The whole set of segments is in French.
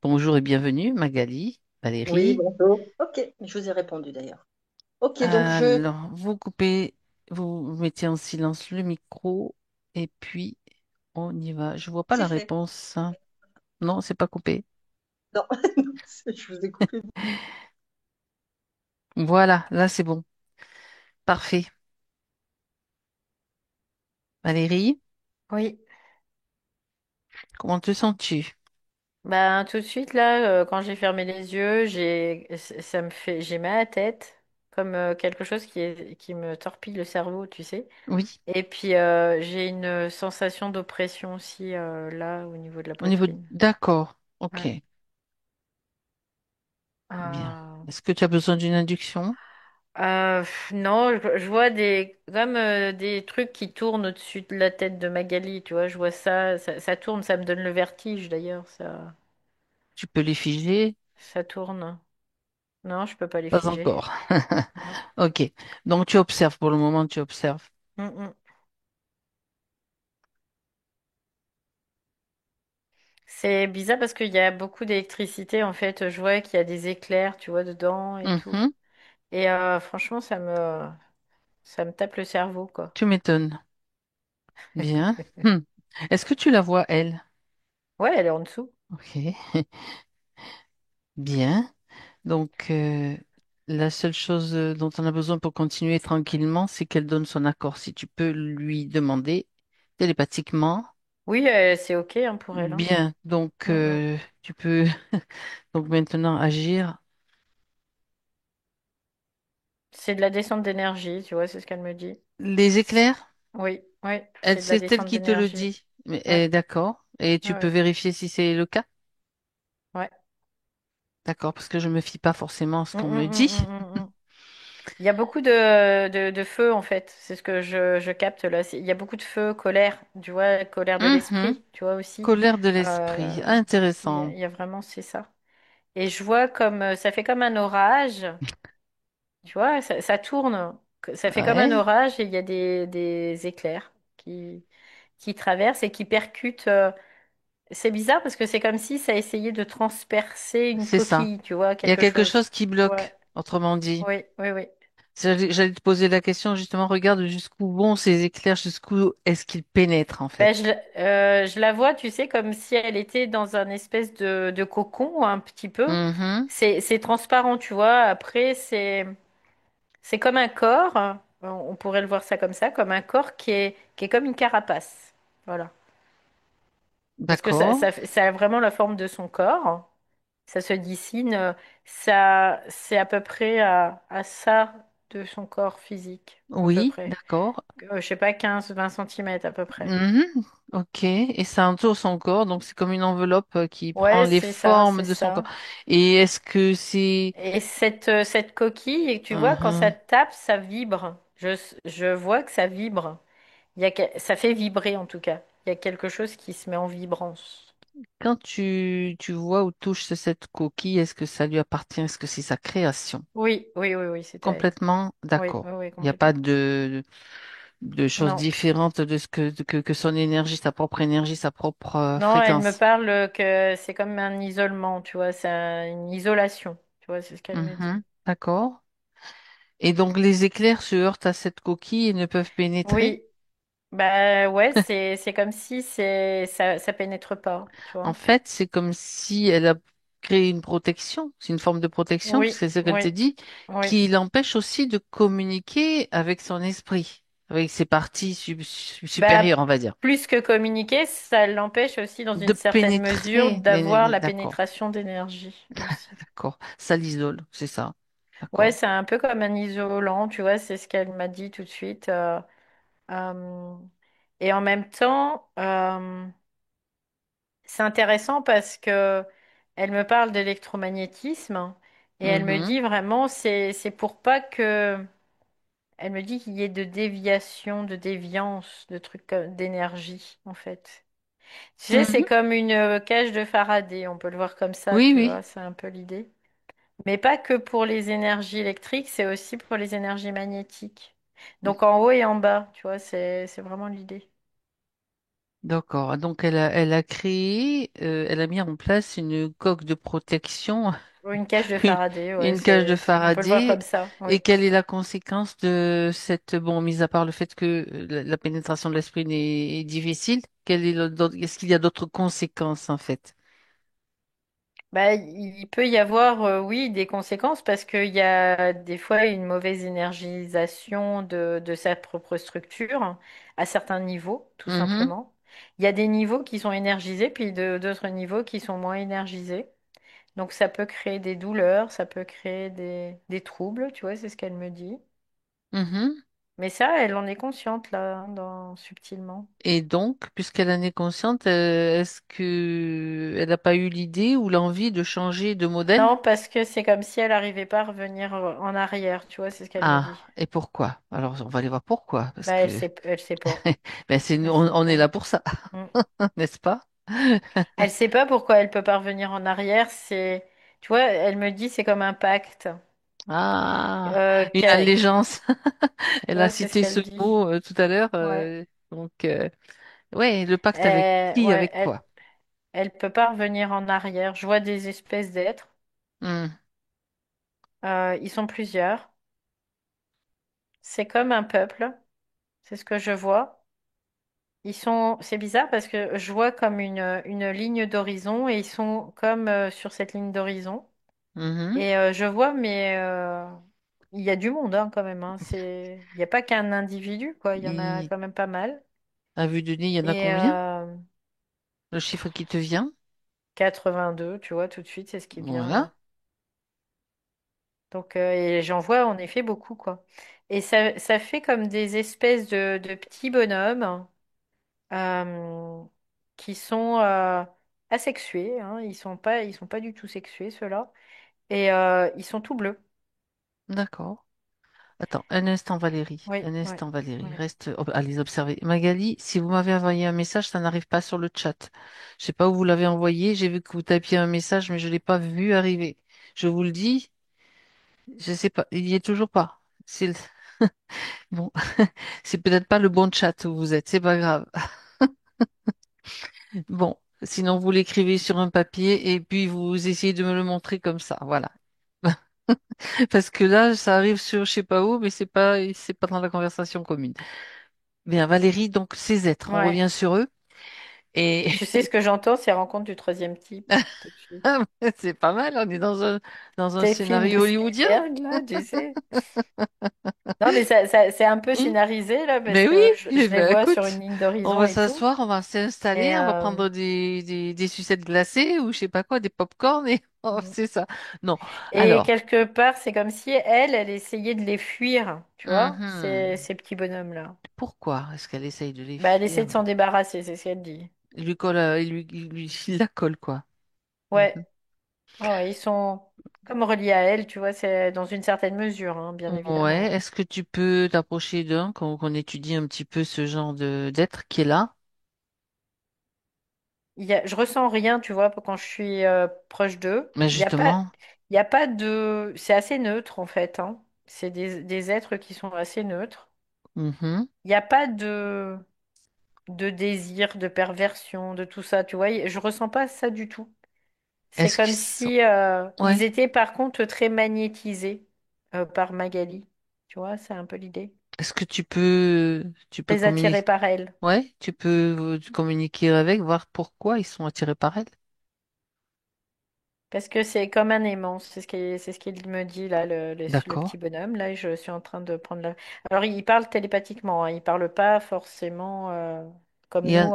Bonjour et bienvenue, Magali, Oui, Valérie. bonjour. Ok, je vous ai répondu d'ailleurs. Ok, donc Alors, vous coupez, vous mettez en silence le micro et puis on y va. Je vois pas c'est la fait. réponse, hein. Non, c'est pas coupé. Non, je vous ai coupé. Voilà, là c'est bon. Parfait. Valérie, Oui, comment te sens-tu? ben tout de suite là, quand j'ai fermé les yeux, ça me fait, j'ai mal à la tête, comme quelque chose qui me torpille le cerveau, tu sais. Oui, Et puis j'ai une sensation d'oppression aussi là au niveau de la au niveau... poitrine. D'accord, ok, Ouais. bien. Euh, Est-ce que tu as besoin d'une induction? non, je vois comme des trucs qui tournent au-dessus de la tête de Magali, tu vois, je vois ça tourne, ça me donne le vertige d'ailleurs, Tu peux les figer? ça tourne. Non, je peux pas les Pas figer. encore. Non. Ok, donc tu observes pour le moment, tu observes. Mm, mm. C'est bizarre parce qu'il y a beaucoup d'électricité en fait, je vois qu'il y a des éclairs, tu vois, dedans et tout. Mhm, Et franchement, ça me tape le cerveau, quoi. tu m'étonnes. Bien. Hmm. Est-ce que tu la vois, elle? Ouais, elle est en dessous. Ok, bien. Donc, la seule chose dont on a besoin pour continuer tranquillement, c'est qu'elle donne son accord. Si tu peux lui demander télépathiquement, Oui, c'est ok hein, pour elle, hein. bien. Donc, Mm, mm. tu peux donc maintenant agir. C'est de la descente d'énergie, tu vois, c'est ce qu'elle me dit. Les éclairs, Oui, oui, elle, c'est de la c'est elle descente qui te le d'énergie. dit. Mais Ouais, d'accord. Et ouais, tu peux ouais. vérifier si c'est le cas. Ouais. D'accord, parce que je me fie pas forcément à ce Mm, qu'on mm, me mm, dit. mm, mm, mm. Il y a beaucoup de feu en fait, c'est ce que je capte là. Il y a beaucoup de feu, colère, tu vois, colère de Mhm. l'esprit, tu vois aussi. Colère de l'esprit. Euh, Intéressant. il y a vraiment, c'est ça. Et je vois comme, ça fait comme un orage, tu vois, ça tourne, ça fait comme un Ouais, orage et il y a des éclairs qui traversent et qui percutent. C'est bizarre parce que c'est comme si ça essayait de transpercer une c'est ça. coquille, tu vois, Il y a quelque quelque chose. chose qui Ouais, bloque, autrement dit. oui, oui, oui. J'allais te poser la question, justement, regarde jusqu'où vont ces éclairs, jusqu'où est-ce qu'ils pénètrent, en Ben, fait. je la vois, tu sais, comme si elle était dans un espèce de cocon, un petit peu. Mhm. C'est transparent, tu vois. Après, c'est comme un corps. On pourrait le voir ça comme ça, comme un corps qui est comme une carapace. Voilà. Parce que D'accord. ça a vraiment la forme de son corps. Ça se dessine. C'est à peu près à ça de son corps physique, à peu Oui, près. d'accord. Je sais pas, 15-20 centimètres à peu près. Mhm. Ok. Et ça entoure son corps, donc c'est comme une enveloppe qui prend Ouais, les c'est ça, formes c'est de son corps. ça. Et est-ce que c'est... Et cette coquille, et tu vois, quand ça Mhm. tape, ça vibre. Je vois que ça vibre. Ça fait vibrer en tout cas. Il y a quelque chose qui se met en vibrance. Quand tu vois ou touches cette coquille, est-ce que ça lui appartient? Est-ce que c'est sa création? Oui, oui, oui, oui, c'est à elle. Complètement Oui, oui, d'accord. oui, Il n'y a pas complètement. de choses Non, différentes de ce que son énergie, sa propre non, elle me fréquence. parle que c'est comme un isolement, tu vois, une isolation. Tu vois, c'est ce qu'elle me dit. Mhm, d'accord. Et donc les éclairs se heurtent à cette coquille et ne peuvent pénétrer. Oui, bah ouais, c'est comme si ça pénètre pas, tu En vois. fait, c'est comme si elle a créé une protection. C'est une forme de protection, Oui, c'est ce qu'elle te oui, dit, oui. qui l'empêche aussi de communiquer avec son esprit, avec ses parties Bah, supérieures, on va dire. plus que communiquer, ça l'empêche aussi, dans De une certaine mesure, pénétrer. d'avoir la D'accord, pénétration d'énergie aussi. d'accord. Ça l'isole, c'est ça. Ouais, D'accord. c'est un peu comme un isolant, tu vois, c'est ce qu'elle m'a dit tout de suite. Euh, et en même temps, c'est intéressant parce que elle me parle d'électromagnétisme et elle me Mhm, dit vraiment, c'est pour pas que, elle me dit qu'il y ait de déviation, de déviance, de trucs d'énergie, en fait. Tu sais, c'est mhm. comme une cage de Faraday, on peut le voir comme ça, Oui, tu oui. vois, c'est un peu l'idée. Mais pas que pour les énergies électriques, c'est aussi pour les énergies magnétiques. Donc en haut et en bas, tu vois, c'est vraiment l'idée. D'accord. Donc elle a créé, elle a mis en place une coque de protection, Ou une cage de une, Faraday, ouais, une cage de on peut le voir Faraday. comme ça, Et oui. quelle est la conséquence de cette, bon, mis à part le fait que la pénétration de l'esprit est difficile, est-ce qu'il y a d'autres conséquences en fait? Bah, il peut y avoir, oui, des conséquences parce qu'il y a des fois une mauvaise énergisation de sa propre structure hein, à certains niveaux, tout Mhm, simplement. Il y a des niveaux qui sont énergisés, puis d'autres niveaux qui sont moins énergisés. Donc ça peut créer des douleurs, ça peut créer des troubles, tu vois, c'est ce qu'elle me dit. mhm. Mais ça, elle en est consciente là, subtilement. Et donc, puisqu'elle en est consciente, est-ce que elle n'a pas eu l'idée ou l'envie de changer de modèle? Non, parce que c'est comme si elle n'arrivait pas à revenir en arrière, tu vois, c'est ce qu'elle me Ah, dit. et pourquoi? Alors, on va aller voir pourquoi, parce Bah, que elle sait pas. ben Elle sait on est pas. là pour ça, Mm. n'est-ce pas? Elle sait pas pourquoi elle peut pas revenir en arrière. Tu vois, elle me dit c'est comme un pacte. Ah, Euh, une qu'a- allégeance. Elle a ouais, c'est ce cité qu'elle ce dit. mot tout à l'heure. Ouais. Donc, ouais, le pacte avec qui, Ouais, avec quoi? elle peut pas revenir en arrière. Je vois des espèces d'êtres. Hmm, Ils sont plusieurs. C'est comme un peuple. C'est ce que je vois. C'est bizarre parce que je vois comme une ligne d'horizon et ils sont comme sur cette ligne d'horizon. mhm. Et je vois, mais il y a du monde hein, quand même. Hein. Il n'y a pas qu'un individu, quoi. Il y en a Il- quand même pas mal. À vue de nez, il y en a Et combien? Le chiffre qui te vient? 82, tu vois, tout de suite, c'est ce qui vient Voilà. là. Donc, et j'en vois en effet beaucoup, quoi. Et ça fait comme des espèces de petits bonhommes euh, qui sont asexués. Hein. Ils sont pas du tout sexués, ceux-là. Et ils sont tout bleus. D'accord. Attends, un instant, Valérie. Oui, Un oui, instant, Valérie. oui. Reste à les observer. Magali, si vous m'avez envoyé un message, ça n'arrive pas sur le chat. Je sais pas où vous l'avez envoyé. J'ai vu que vous tapiez un message, mais je l'ai pas vu arriver. Je vous le dis, je sais pas. Il y est toujours pas. Bon, c'est peut-être pas le bon chat où vous êtes. C'est pas grave. Bon, sinon vous l'écrivez sur un papier et puis vous essayez de me le montrer comme ça. Voilà. Parce que là, ça arrive sur je sais pas où, mais c'est pas dans la conversation commune. Bien, Valérie, donc ces êtres, on Ouais. revient sur eux. Et Tu sais ce que j'entends, c'est rencontre du troisième type, tout de suite. c'est pas mal, on est dans un C'est le film de scénario hollywoodien. Spielberg, là, tu sais. Non, mais c'est un peu Hmm. scénarisé, là, parce Mais oui, que eh je les ben, vois sur écoute, une ligne on d'horizon va et tout. s'asseoir, on va Et, s'installer, on va prendre des sucettes glacées ou je sais pas quoi, des pop-corn et oh, c'est ça. Non, et alors, quelque part, c'est comme si elle essayait de les fuir, tu vois, mhm. ces petits bonhommes-là. Pourquoi est-ce qu'elle essaye de les Bah, elle essaie fuir? de s'en débarrasser, c'est ce qu'elle dit. Il lui colle, il la colle, quoi. Ouais. Mhm. Oh, ouais, ils sont comme reliés à elle, tu vois, c'est dans une certaine mesure, hein, bien Ouais, évidemment. est-ce que tu peux t'approcher d'un, qu'on étudie un petit peu ce genre d'être qui est là? Je ressens rien, tu vois, quand je suis proche d'eux. Mais justement, Il y a pas c'est assez neutre en fait, hein. C'est des êtres qui sont assez neutres. mhm. Il n'y a pas de désir, de perversion, de tout ça, tu vois. Je ressens pas ça du tout. C'est Est-ce qu'ils comme sont... si ils Ouais. étaient par contre très magnétisés par Magali. Tu vois, c'est un peu l'idée. Est-ce que tu peux Très attirés communiquer? par elle. Ouais, tu peux communiquer avec, voir pourquoi ils sont attirés par elle. Parce que c'est comme un aimant, c'est ce qu'il me dit là, le D'accord. petit bonhomme. Là, je suis en train de prendre la. Alors, il parle télépathiquement, hein, il parle pas forcément comme Il y a... nous,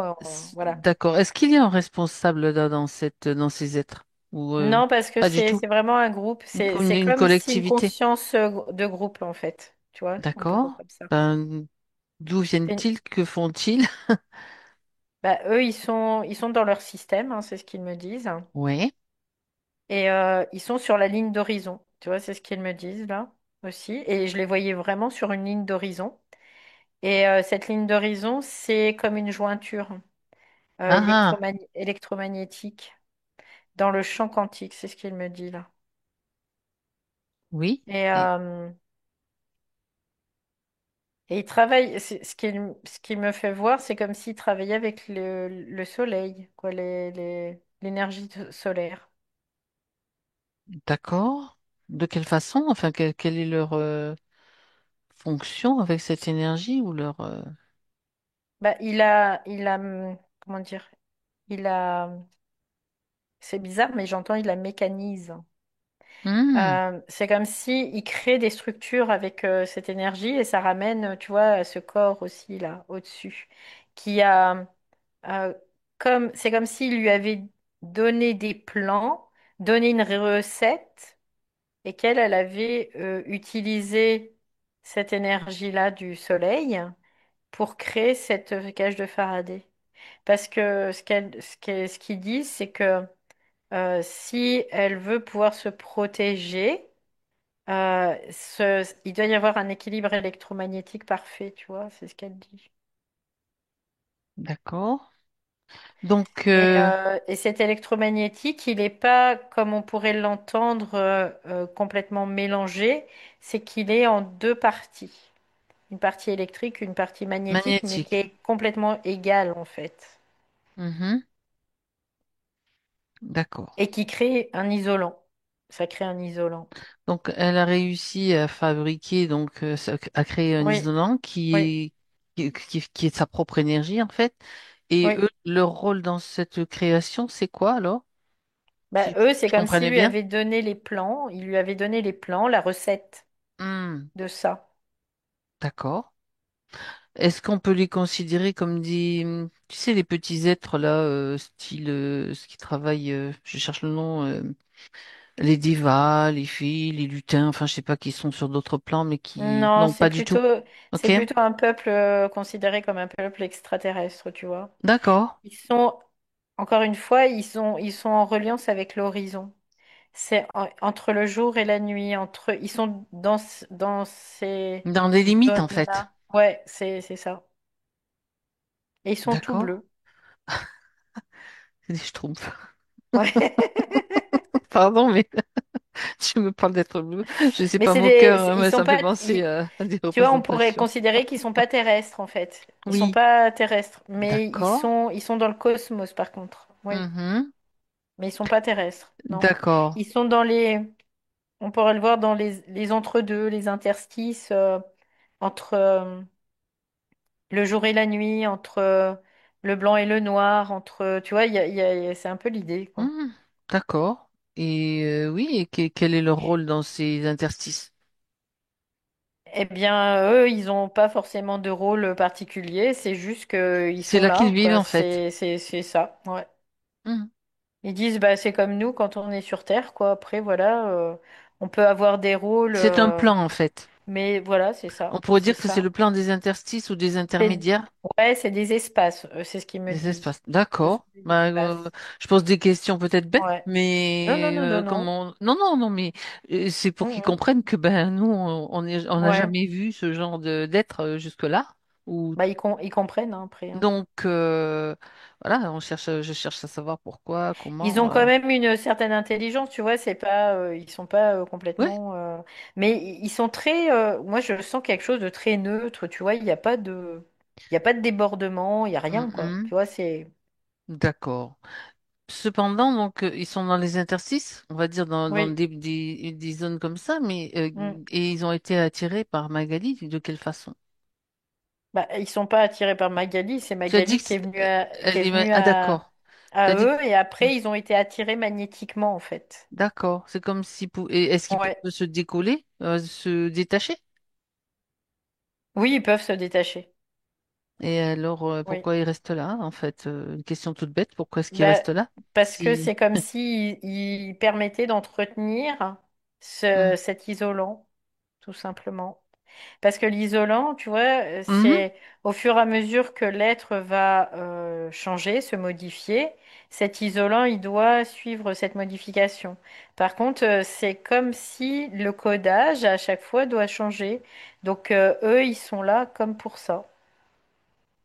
voilà. D'accord. Est-ce qu'il y a un responsable dans ces êtres? Ou Non, parce que pas du tout? c'est vraiment un groupe. C'est Une comme si une collectivité. conscience de groupe en fait. Tu vois, on peut voir D'accord. comme ça. Ben, d'où C'est- viennent-ils? Que font-ils? Bah, eux, ils sont dans leur système, hein, c'est ce qu'ils me disent. Oui. Et ils sont sur la ligne d'horizon. Tu vois, c'est ce qu'ils me disent là aussi. Et je les voyais vraiment sur une ligne d'horizon. Et cette ligne d'horizon, c'est comme une jointure Ah ah, électromagnétique dans le champ quantique, c'est ce qu'il me dit là. oui. Et, Et euh, Et il travaille, ce qui me fait voir, c'est comme s'il travaillait avec le soleil, quoi, l'énergie solaire. D'accord. De quelle façon? Enfin, quelle est leur fonction avec cette énergie ou leur... Bah, comment dire, il a, c'est bizarre, mais j'entends, il la mécanise. Hmm, C'est comme si il crée des structures avec cette énergie et ça ramène, tu vois, à ce corps aussi là, au-dessus, qui a, euh, c'est comme s'il lui avait donné des plans, donné une recette et qu'elle, elle avait utilisé cette énergie-là du soleil pour créer cette cage de Faraday. Parce que ce qu'ils disent, c'est que si elle veut pouvoir se protéger, il doit y avoir un équilibre électromagnétique parfait, tu vois, c'est ce qu'elle dit. d'accord. Donc, Et cet électromagnétique, il n'est pas, comme on pourrait l'entendre, complètement mélangé, c'est qu'il est en deux parties. Une partie électrique, une partie magnétique, mais qui magnétique. est complètement égale en fait. Mhm, d'accord. Et qui crée un isolant. Ça crée un isolant. Donc, elle a réussi à fabriquer, donc, à créer un Oui, isolant oui, qui est de sa propre énergie, en fait. Et oui. eux, leur rôle dans cette création, c'est quoi alors? Bah, eux, c'est Je comme comprenais s'il lui bien? avait donné les plans, il lui avait donné les plans, la recette Hmm, de ça. d'accord. Est-ce qu'on peut les considérer comme tu sais, les petits êtres là, style, ce qui travaillent, je cherche le nom, les divas, les fées, les lutins, enfin, je sais pas, qui sont sur d'autres plans, mais qui, Non, non, pas du tout. Ok? c'est plutôt un peuple considéré comme un peuple extraterrestre, tu vois. D'accord. Ils sont, encore une fois, ils sont en reliance avec l'horizon. C'est entre le jour et la nuit, ils sont dans ces Dans des limites, en fait. zones-là. Ouais, c'est ça. Et ils sont tout D'accord. bleus. C'est des schtroumpfs. Ouais. Pardon, mais tu me parles d'être bleu. Je sais Mais pas, mon cœur, hein, ils mais sont ça me fait pas, penser à des tu vois, on pourrait représentations. considérer qu'ils sont pas terrestres en fait. Ils sont Oui. pas terrestres, mais D'accord. ils sont dans le cosmos par contre. Oui, Mhm. mais ils sont pas terrestres. Non, D'accord. ils sont dans on pourrait le voir dans les entre-deux, les interstices entre le jour et la nuit, entre le blanc et le noir, entre, tu vois, c'est un peu l'idée, quoi. Mhm. D'accord. Et oui, et quel est leur rôle dans ces interstices? Eh bien, eux, ils n'ont pas forcément de rôle particulier, c'est juste qu'ils C'est sont là qu'ils là, vivent, quoi. en fait. C'est ça, ouais. Mhm. Ils disent, bah, c'est comme nous quand on est sur Terre, quoi. Après, voilà, on peut avoir des rôles, C'est un plan, en fait. mais voilà, On pourrait c'est dire que c'est ça. le plan des interstices ou des C'est, intermédiaires ouais, c'est des espaces, c'est ce qu'ils me des disent. espaces. Ce sont D'accord. des Bah, espaces. je pose des questions peut-être bêtes, Ouais. Non, non, mais non, non, non. comment... Non, non, non, mais c'est pour qu'ils Mhm. comprennent que ben nous, on n'a Ouais. jamais vu ce genre de d'être jusque-là. Ou Bah, ils comprennent, hein, après, hein. donc voilà, je cherche à savoir pourquoi, Ils ont comment. quand même une certaine intelligence, tu vois, c'est pas, ils sont pas Ouais. complètement, mais ils sont très, moi je sens quelque chose de très neutre, tu vois, il y a pas de débordement, il y a rien, quoi, Mhm. tu vois, c'est, D'accord. Cependant, donc, ils sont dans les interstices, on va dire dans oui, des zones comme ça, mais mm. et ils ont été attirés par Magali, de quelle façon? Bah, ils sont pas attirés par Magali, c'est Tu as dit Magali que qui est venue ah d'accord. Tu à as dit eux, et après ils ont été attirés magnétiquement, en fait. d'accord. C'est comme si et est-ce qu'ils Ouais. peuvent se décoller, se détacher? Oui, ils peuvent se détacher. Et alors, Oui. pourquoi ils restent là, en fait? Une question toute bête, pourquoi est-ce qu'ils Bah, restent là? parce que Si. c'est comme si ils permettaient d'entretenir Hmm. cet isolant, tout simplement. Parce que l'isolant, tu vois, Mhm. c'est au fur et à mesure que l'être va changer, se modifier, cet isolant, il doit suivre cette modification. Par contre, c'est comme si le codage, à chaque fois, doit changer. Donc, eux, ils sont là comme pour ça.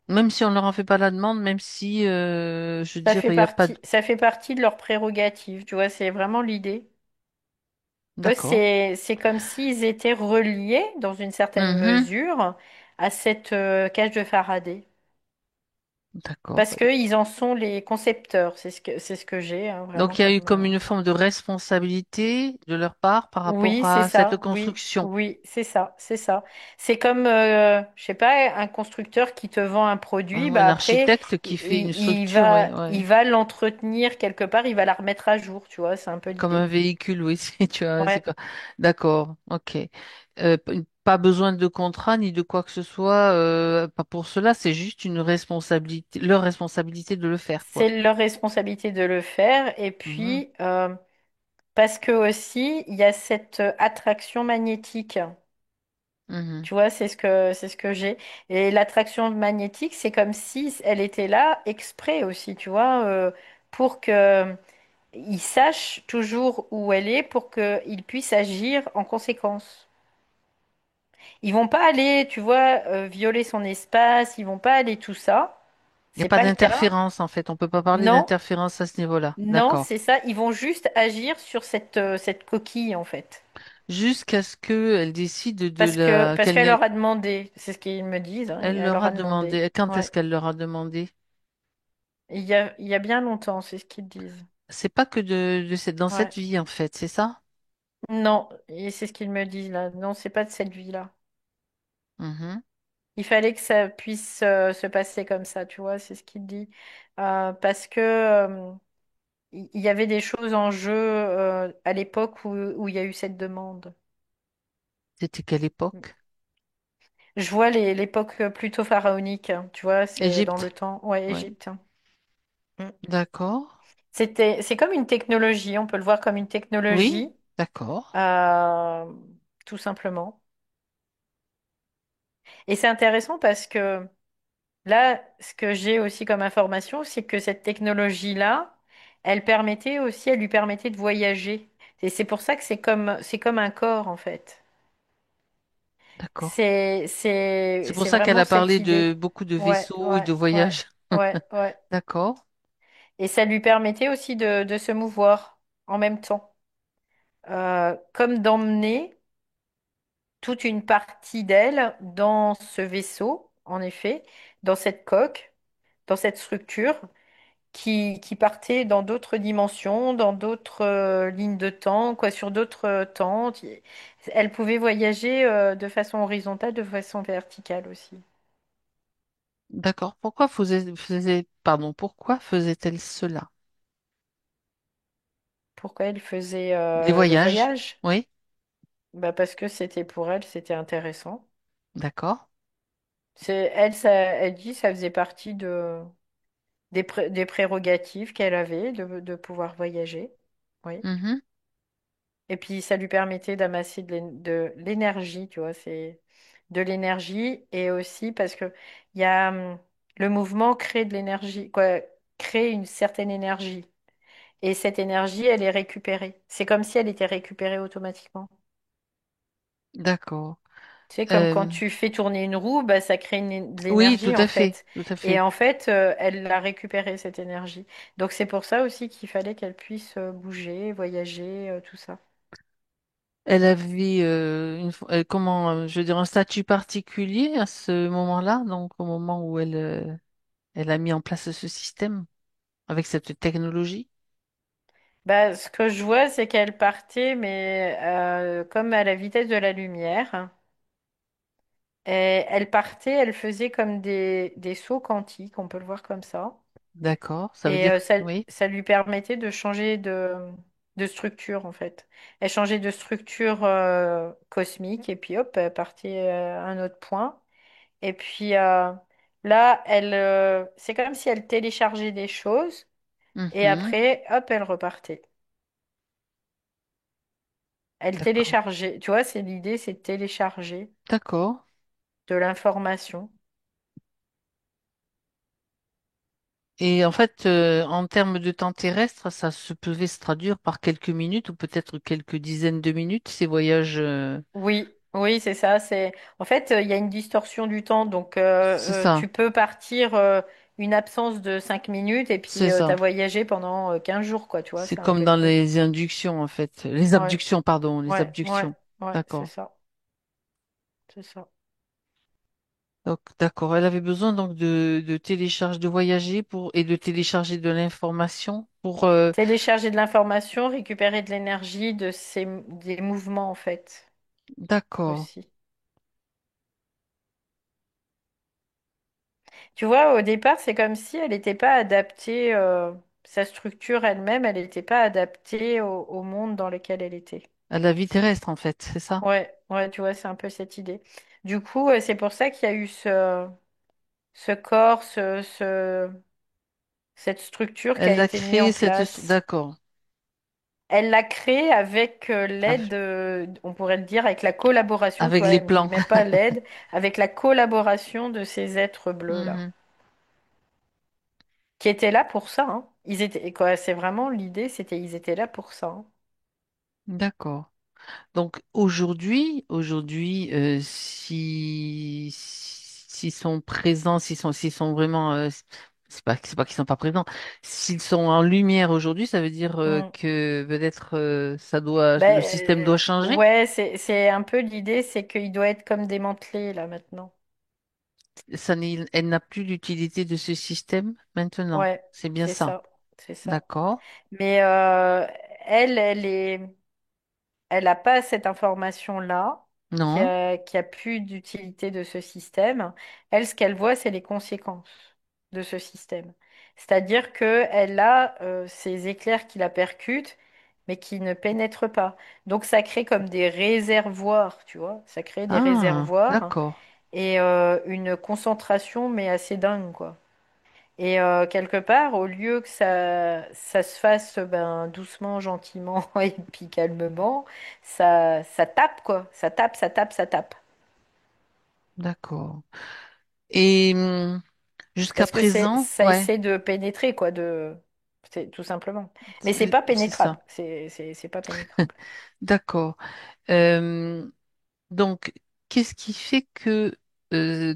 Même si on leur en fait pas la demande, même si, je veux dire, il n'y a pas de... Ça fait partie de leurs prérogatives, tu vois, c'est vraiment l'idée. Eux, D'accord. c'est comme s'ils étaient reliés dans une certaine Mhm. mesure à cette cage de Faraday. D'accord. Parce qu'ils en sont les concepteurs. C'est ce que j'ai, hein, vraiment Donc il y a eu comme. comme une forme de responsabilité de leur part par rapport Oui, c'est à cette ça. Oui, construction, oui, c'est ça, c'est ça. C'est comme, je sais pas, un constructeur qui te vend un produit. hein, Bah un après, architecte qui fait une il structure, ouais, ouais. il va l'entretenir quelque part. Il va la remettre à jour. Tu vois, c'est un peu Comme un l'idée. véhicule, oui, tu vois, c'est Ouais. quoi. D'accord, ok. Pas besoin de contrat ni de quoi que ce soit, pas pour cela, c'est juste une responsabilité, leur responsabilité de le faire, quoi. C'est leur responsabilité de le faire. Et Mhm, puis, parce que aussi, il y a cette attraction magnétique. mhm. Tu vois, c'est ce que j'ai. Et l'attraction magnétique, c'est comme si elle était là exprès aussi, tu vois, pour que il sache toujours où elle est, pour qu'il puisse agir en conséquence. Ils vont pas aller, tu vois, violer son espace. Ils vont pas aller tout ça. Il n'y a C'est pas pas le cas. d'interférence, en fait. On peut pas parler Non, d'interférence à ce niveau-là. non, D'accord. c'est ça. Ils vont juste agir sur cette coquille en fait. Jusqu'à ce qu'elle décide de la Parce qu'elle qu'elle n'ait leur a demandé, c'est ce qu'ils me disent, hein, elle elle leur leur a a demandé. demandé. Quand est-ce Ouais. qu'elle leur a demandé? Il y a bien longtemps, c'est ce qu'ils disent. C'est pas que dans cette Ouais. vie, en fait, c'est ça? Non, et c'est ce qu'ils me disent là. Non, c'est pas de cette vie-là. Mhm. Il fallait que ça puisse se passer comme ça, tu vois, c'est ce qu'il dit. Parce que il y avait des choses en jeu à l'époque où il y a eu cette demande. C'était quelle époque? Je vois l'époque plutôt pharaonique, hein, tu vois, c'est dans le Égypte. temps. Ouais, Oui. Égypte. Mm. D'accord. C'est comme une technologie, on peut le voir comme une Oui. technologie, D'accord. euh, tout simplement. Et c'est intéressant parce que là, ce que j'ai aussi comme information, c'est que cette technologie-là, elle lui permettait de voyager. Et c'est pour ça que c'est comme un corps, en fait. D'accord. C'est pour C'est ça qu'elle vraiment a cette parlé de idée. beaucoup de Ouais, vaisseaux et ouais, de ouais, voyages. ouais. D'accord. Et ça lui permettait aussi de se mouvoir en même temps. Comme d'emmener toute une partie d'elle dans ce vaisseau, en effet, dans cette coque, dans cette structure. Qui partaient dans d'autres dimensions, dans d'autres lignes de temps, quoi, sur d'autres temps. Elle pouvait voyager de façon horizontale, de façon verticale aussi. D'accord. Pourquoi faisait-elle cela? Pourquoi elle faisait Les le voyages. voyage? Oui. Bah parce que c'était pour elle, c'était intéressant. D'accord. Elle dit ça faisait partie des prérogatives qu'elle avait de pouvoir voyager. Oui. Mhm. Et puis ça lui permettait d'amasser de l'énergie, tu vois, c'est de l'énergie et aussi parce que il y a le mouvement crée de l'énergie, quoi, crée une certaine énergie. Et cette énergie, elle est récupérée. C'est comme si elle était récupérée automatiquement. D'accord. Tu sais, comme quand Euh, tu fais tourner une roue, bah, ça crée de oui, tout l'énergie en à fait. fait. Tout à Et fait. en fait, elle a récupéré cette énergie. Donc c'est pour ça aussi qu'il fallait qu'elle puisse bouger, voyager, tout ça. Elle avait comment, je veux dire, un statut particulier à ce moment-là, donc au moment où elle a mis en place ce système avec cette technologie. Bah, ce que je vois, c'est qu'elle partait, mais comme à la vitesse de la lumière. Et elle partait, elle faisait comme des sauts quantiques, on peut le voir comme ça. D'accord. Ça veut Et dire, oui. ça lui permettait de changer de structure, en fait. Elle changeait de structure cosmique, et puis hop, elle partait à un autre point. Et puis là, c'est comme si elle téléchargeait des choses, et Mhm. après, hop, elle repartait. Elle D'accord. téléchargeait, tu vois, c'est l'idée, c'est de télécharger D'accord. de l'information. Et en fait, en termes de temps terrestre, ça se pouvait se traduire par quelques minutes ou peut-être quelques dizaines de minutes, ces voyages. Oui, oui, c'est ça. En fait, il y a une distorsion du temps, donc C'est ça. tu peux partir une absence de 5 minutes et puis C'est tu ça. as voyagé pendant 15 jours, quoi, tu vois, C'est c'est un comme peu dans l'idée. les inductions, en fait. Les Ouais, abductions, pardon, les ouais, abductions. ouais, c'est D'accord. ça, c'est ça. Donc, d'accord. Elle avait besoin donc de télécharger, de voyager pour et de télécharger de l'information pour. Télécharger de l'information, récupérer de l'énergie des mouvements en fait D'accord. aussi. Tu vois, au départ, c'est comme si elle n'était pas adaptée, sa structure elle-même, elle n'était pas adaptée au monde dans lequel elle était. À la vie terrestre en fait, c'est ça? Ouais, ouais, tu vois, c'est un peu cette idée. Du coup, c'est pour ça qu'il y a eu ce corps, cette structure qui a Elle a été mise en créé cette. place. D'accord. Elle l'a créé avec l'aide, Avec on pourrait le dire, avec la collaboration, tu avec vois, les elle me dit plans. même pas l'aide, avec la collaboration de ces êtres bleus-là, Mhm. qui étaient là pour ça, hein. Ils étaient, quoi, c'est vraiment l'idée, c'était ils étaient là pour ça, hein. D'accord. Donc aujourd'hui, si s'ils sont présents, s'ils sont vraiment, c'est pas qu'ils sont pas présents. S'ils sont en lumière aujourd'hui, ça veut dire Mm. que peut-être ça doit, le système Ben, doit changer. ouais, c'est un peu l'idée, c'est qu'il doit être comme démantelé là maintenant. Elle n'a plus l'utilité de ce système maintenant. Ouais, C'est bien c'est ça. ça, c'est ça. D'accord. Mais elle est. Elle n'a pas cette information-là, Non. qui a plus d'utilité de ce système. Elle, ce qu'elle voit, c'est les conséquences de ce système. C'est-à-dire qu'elle a ces éclairs qui la percutent, mais qui ne pénètrent pas. Donc ça crée comme des réservoirs, tu vois. Ça crée des Ah, réservoirs d'accord. et une concentration, mais assez dingue, quoi. Et quelque part, au lieu que ça se fasse ben, doucement, gentiment et puis calmement, ça tape quoi. Ça tape, ça tape, ça tape. D'accord. Et jusqu'à Parce que présent, ça ouais, essaie de pénétrer quoi, c'est tout simplement. Mais c'est pas c'est pénétrable. ça. C'est pas pénétrable. D'accord. Euh, donc, qu'est-ce qui fait que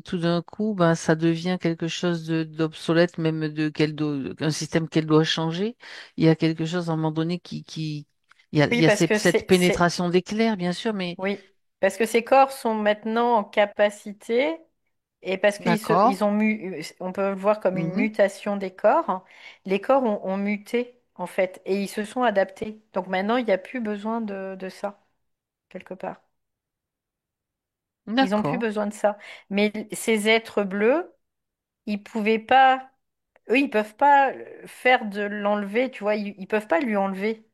tout d'un coup, ben, ça devient quelque chose d'obsolète, même un système qu'elle doit changer? Il y a quelque chose à un moment donné il Oui, y a parce que cette pénétration d'éclairs, bien sûr, mais oui, parce que ces corps sont maintenant en capacité. Et parce d'accord. ils ont on peut le voir comme une Mhm. mutation des corps, hein. Les corps ont muté, en fait, et ils se sont adaptés. Donc maintenant, il n'y a plus besoin de ça, quelque part. Ils n'ont plus D'accord. besoin de ça. Mais ces êtres bleus, ils pouvaient pas, eux, ils peuvent pas faire de l'enlever, tu vois, ils peuvent pas lui enlever.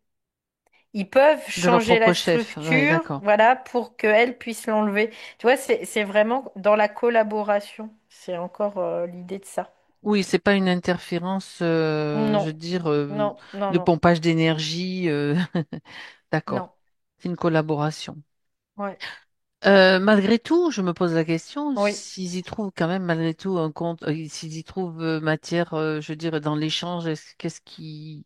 Ils peuvent De leur changer propre la chef. Ouais, structure, d'accord. voilà, pour qu'elle puisse l'enlever. Tu vois, c'est vraiment dans la collaboration. C'est encore l'idée de ça. Oui, c'est pas une interférence, je Non, veux dire, non, non, de non, pompage d'énergie. non. D'accord. C'est une collaboration. Ouais, Malgré tout, je me pose la question, oui. s'ils y trouvent quand même malgré tout un compte, s'ils y trouvent matière, je veux dire, dans l'échange, qu'est-ce qui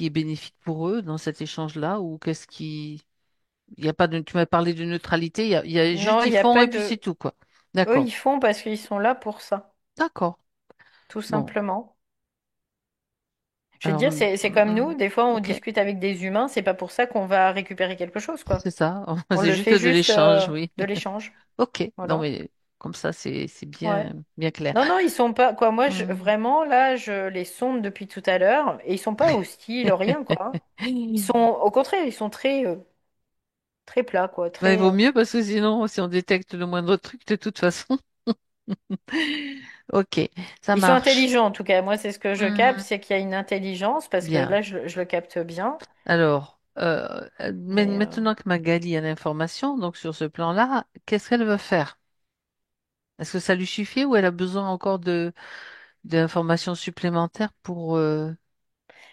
est bénéfique pour eux dans cet échange-là, ou il y a pas de, tu m'as parlé de neutralité, il y a juste Non, il ils n'y a font pas et puis c'est de... tout, quoi. Eux, D'accord. ils font parce qu'ils sont là pour ça, D'accord. tout Bon. simplement. Je veux Alors, dire, c'est comme nous, des fois, on ok. discute avec des humains, c'est pas pour ça qu'on va récupérer quelque chose, quoi. C'est ça. On C'est le juste fait de juste l'échange, oui. de l'échange. Ok. Non, Voilà. mais comme ça, c'est Ouais. bien clair. Non, non, ils sont pas, quoi. Moi, Hmm. vraiment, là, je les sonde depuis tout à l'heure et ils sont pas hostiles, rien, quoi. Ils sont, au contraire, ils sont très plats, quoi. Ben, il Très, vaut mieux parce que sinon, si on détecte le moindre truc, de toute façon. Ok, ça ils sont marche. intelligents, en tout cas. Moi, c'est ce que je capte, Mhm. c'est qu'il y a une intelligence, parce que Bien. là, je le capte bien. Alors, Mais maintenant que Magali a l'information, donc sur ce plan-là, qu'est-ce qu'elle veut faire? Est-ce que ça lui suffit ou elle a besoin encore de d'informations supplémentaires pour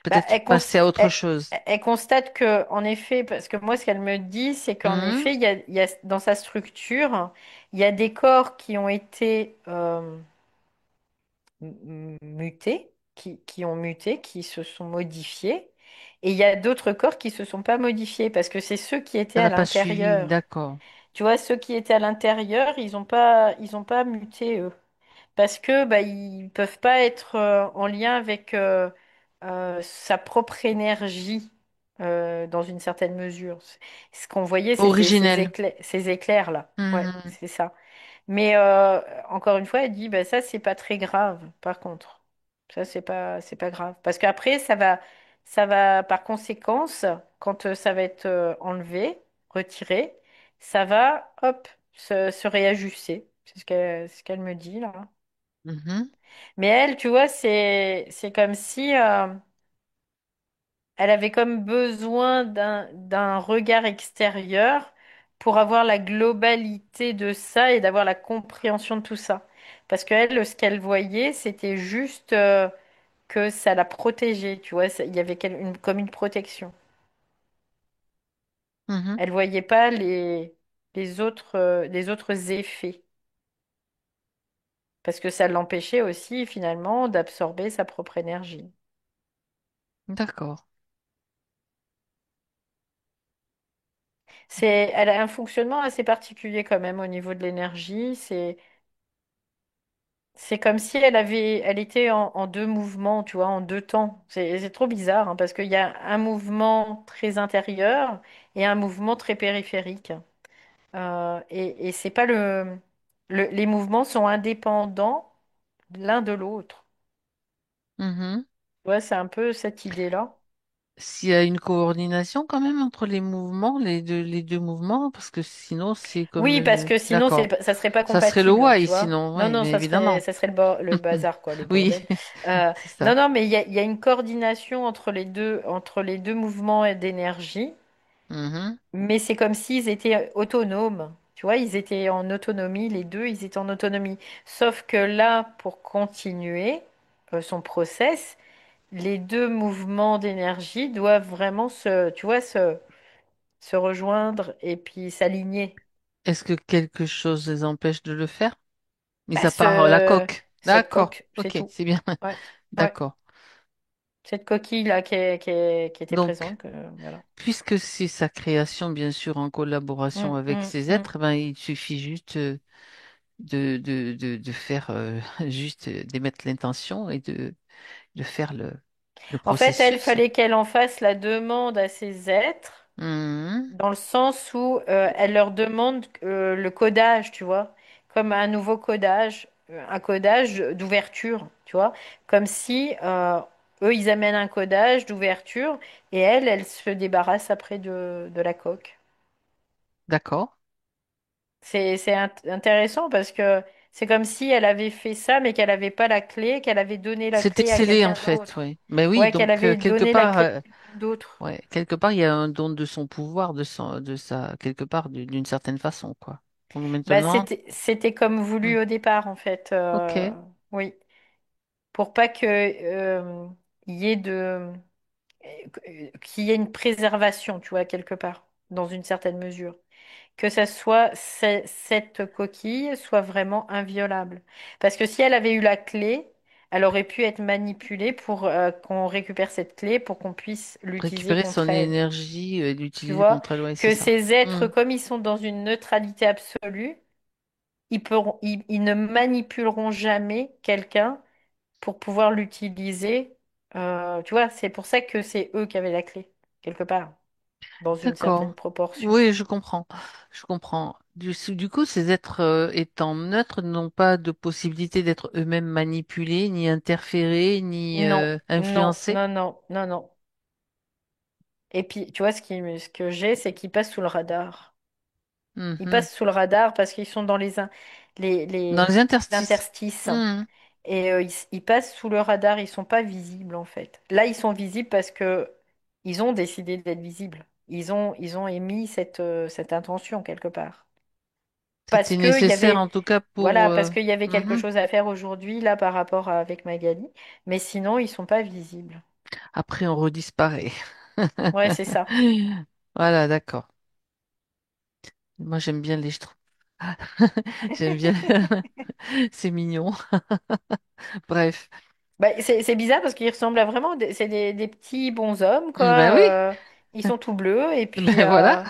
bah, peut-être passer à autre chose? elle constate que, en effet, parce que moi, ce qu'elle me dit, c'est qu'en Mhm. effet, il y a dans sa structure, il y a des corps qui ont été mutés, qui ont muté, qui se sont modifiés, et il y a d'autres corps qui se sont pas modifiés, parce que c'est ceux qui étaient Ça à n'a pas suivi, l'intérieur. d'accord. Tu vois, ceux qui étaient à l'intérieur, ils ont pas muté, eux. Parce que bah, ils peuvent pas être en lien avec sa propre énergie dans une certaine mesure. Ce qu'on voyait, c'était Originel. ces éclairs-là. Ouais, Mhm. c'est ça. Mais encore une fois, elle dit, bah, ça, c'est pas très grave, par contre. Ça, c'est pas grave. Parce qu'après, ça va, par conséquence, quand ça va être enlevé, retiré, ça va, hop, se réajuster. C'est ce qu'elle me dit, là. Mhm, Mais elle, tu vois, c'est comme si elle avait comme besoin d'un regard extérieur pour avoir la globalité de ça et d'avoir la compréhension de tout ça. Parce qu'elle, ce qu'elle voyait, c'était juste que ça la protégeait, tu vois, il y avait comme une protection. mhm. Elle voyait pas les autres effets. Parce que ça l'empêchait aussi, finalement, d'absorber sa propre énergie. D'accord. Elle a un fonctionnement assez particulier quand même au niveau de l'énergie. C'est comme si elle était en deux mouvements, tu vois, en deux temps. C'est trop bizarre, hein, parce qu'il y a un mouvement très intérieur et un mouvement très périphérique. Et c'est pas les mouvements sont indépendants l'un de l'autre. Mhm. Tu vois, c'est un peu cette idée-là. S'il y a une coordination quand même entre les mouvements, les deux mouvements, parce que sinon c'est comme Oui, parce que sinon, d'accord. ça serait pas Ça serait le compatible, why tu vois. sinon, Non, oui, non, mais évidemment. ça serait le bazar, quoi, le Oui, bordel. c'est ça. Non, non, mais il y a une coordination entre les deux mouvements d'énergie, Mhm. mais c'est comme s'ils étaient autonomes. Tu vois, ils étaient en autonomie, les deux, ils étaient en autonomie. Sauf que là, pour continuer son process, les deux mouvements d'énergie doivent vraiment tu vois, se rejoindre et puis s'aligner. Est-ce que quelque chose les empêche de le faire? Mis Bah, à part la coque. cette D'accord. coque, c'est Ok, tout. c'est bien. Ouais, ouais. D'accord. Cette coquille-là qui était Donc, présente, voilà. puisque c'est sa création, bien sûr, en collaboration Hum, avec hum, ces hum. êtres, ben, il suffit juste de faire juste d'émettre l'intention et de faire le En fait, elle processus. fallait qu'elle en fasse la demande à ces êtres, Mhm. dans le sens où elle leur demande le codage, tu vois, comme un nouveau codage, un codage d'ouverture, tu vois, comme si eux, ils amènent un codage d'ouverture et elle se débarrasse après de la coque. D'accord. Intéressant parce que c'est comme si elle avait fait ça, mais qu'elle n'avait pas la clé, qu'elle avait donné la C'était clé à scellé en quelqu'un fait, d'autre. oui. Mais oui, Ouais, qu'elle donc avait quelque donné la part, clé à quelqu'un d'autre. ouais, quelque part, il y a un don de son pouvoir, de sa, quelque part, d'une certaine façon, quoi. Donc Bah, maintenant, c'était comme hmm, voulu au départ, en fait. ok. Oui, pour pas que il y ait qu'il y ait une préservation, tu vois, quelque part, dans une certaine mesure. Que ça soit cette coquille soit vraiment inviolable. Parce que si elle avait eu la clé, elle aurait pu être manipulée pour qu'on récupère cette clé pour qu'on puisse l'utiliser Récupérer contre son elle. énergie et Tu l'utiliser vois? contre elle, ouais, c'est Que ça. ces êtres, Hmm, comme ils sont dans une neutralité absolue, ils ne manipuleront jamais quelqu'un pour pouvoir l'utiliser. Tu vois, c'est pour ça que c'est eux qui avaient la clé, quelque part, dans une d'accord. certaine proportion. Oui, je comprends. Je comprends. Du coup, ces êtres étant neutres n'ont pas de possibilité d'être eux-mêmes manipulés, ni interférés, ni Non, non, influencés. non, non, non, non. Et puis, tu vois, ce que j'ai, c'est qu'ils passent sous le radar. Ils Mhm. passent sous le radar parce qu'ils sont dans Dans les les interstices. interstices. Hmm, Et ils passent sous le radar, ils sont pas visibles en fait. Là, ils sont visibles parce que ils ont décidé d'être visibles. Ils ont émis cette intention quelque part. C'était nécessaire en tout cas pour... Voilà, parce qu'il y avait quelque mhm. chose à faire aujourd'hui là par rapport avec Magali. Mais sinon, ils sont pas visibles. Après, on redisparaît. Ouais, c'est ça. Voilà, d'accord. Moi, j'aime bien les schtroumpfs. J'aime bien. C'est mignon. Bref. Bah, c'est bizarre parce qu'ils ressemblent à vraiment, c'est des petits bonshommes, Ben quoi. oui. Ils sont tout bleus et puis, Ben voilà.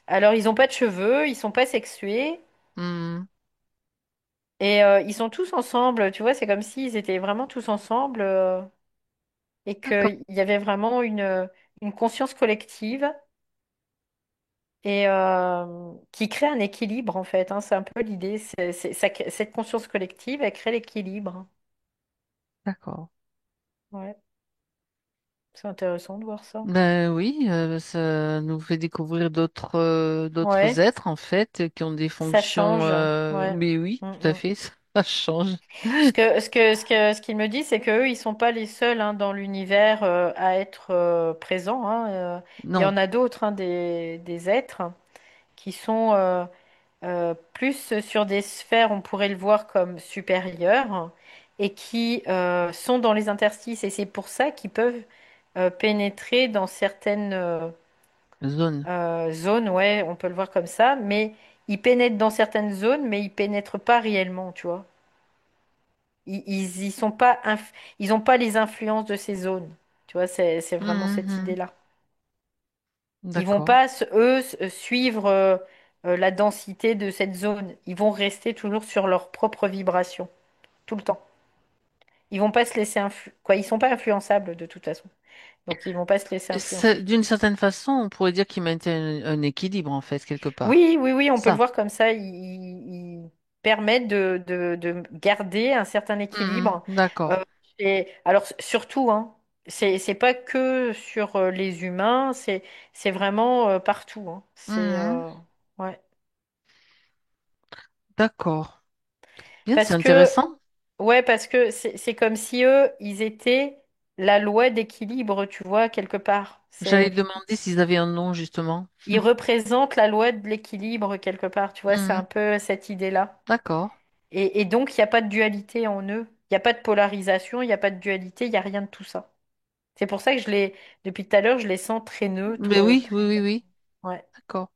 alors ils ont pas de cheveux, ils sont pas sexués Hmm, et ils sont tous ensemble. Tu vois, c'est comme s'ils étaient vraiment tous ensemble et d'accord. qu'il y avait vraiment une conscience collective et qui crée un équilibre en fait, hein. C'est un peu l'idée. Cette conscience collective, elle crée l'équilibre. D'accord. Ouais, c'est intéressant de voir ça. Ben oui, ça nous fait découvrir d'autres Ouais, êtres en fait qui ont des ça fonctions. change. Ouais. Mais oui, Mm, tout à mm. fait, ça change. Ce qu'il me dit, c'est qu'eux, ils sont pas les seuls hein, dans l'univers à être présents, hein. Il y Non, en a d'autres, hein, des êtres qui sont plus sur des sphères, on pourrait le voir comme supérieures, et qui sont dans les interstices. Et c'est pour ça qu'ils peuvent pénétrer dans certaines zone. zones, ouais, on peut le voir comme ça, mais ils pénètrent dans certaines zones, mais ils pénètrent pas réellement, tu vois. Ils sont pas, ils ont pas les influences de ces zones. Tu vois, c'est vraiment cette Mhm. idée-là. Ils vont D'accord. pas, suivre la densité de cette zone. Ils vont rester toujours sur leur propre vibration, tout le temps. Ils vont pas se laisser quoi, ils sont pas influençables de toute façon. Donc ils vont pas se laisser influencer. D'une certaine façon, on pourrait dire qu'ils maintiennent un équilibre en fait quelque part. Oui, oui, oui, on peut le Ça. voir comme ça. Ils permettent de garder un certain Mhm. équilibre. D'accord. Euh, alors surtout, hein, c'est pas que sur les humains, c'est vraiment partout, hein. Mhm. Ouais. D'accord. Bien, c'est Parce que intéressant. parce que c'est comme si eux, ils étaient la loi d'équilibre, tu vois, quelque part. J'allais demander s'ils avaient un nom justement. Ils représentent la loi de l'équilibre quelque part, tu vois, c'est Mhm. un peu cette idée-là. D'accord. Et donc, il n'y a pas de dualité en eux. Il n'y a pas de polarisation, il n'y a pas de dualité, il n'y a rien de tout ça. C'est pour ça que depuis tout à l'heure, je les sens très neutres, Mais oui, oui, très... oui, oui. Ouais. D'accord.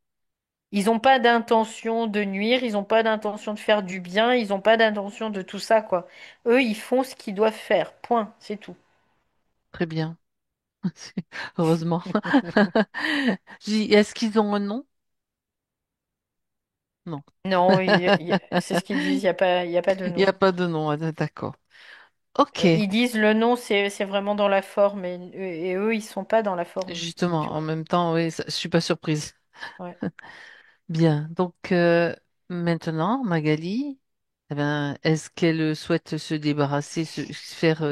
Ils n'ont pas d'intention de nuire, ils n'ont pas d'intention de faire du bien, ils n'ont pas d'intention de tout ça, quoi. Eux, ils font ce qu'ils doivent faire. Point, c'est tout. Très bien. Heureusement. Est-ce qu'ils ont un nom? Non. Non, c'est ce qu'ils disent, il y a pas de Il n'y a nom. pas de nom. Ah, d'accord. Ok. Ils disent le nom, c'est vraiment dans la forme, et eux, ils sont pas dans la forme, Justement, tu en vois. même temps, oui, je suis pas surprise. Ouais. Bien. Donc maintenant, Magali, eh ben, est-ce qu'elle souhaite se débarrasser, se faire,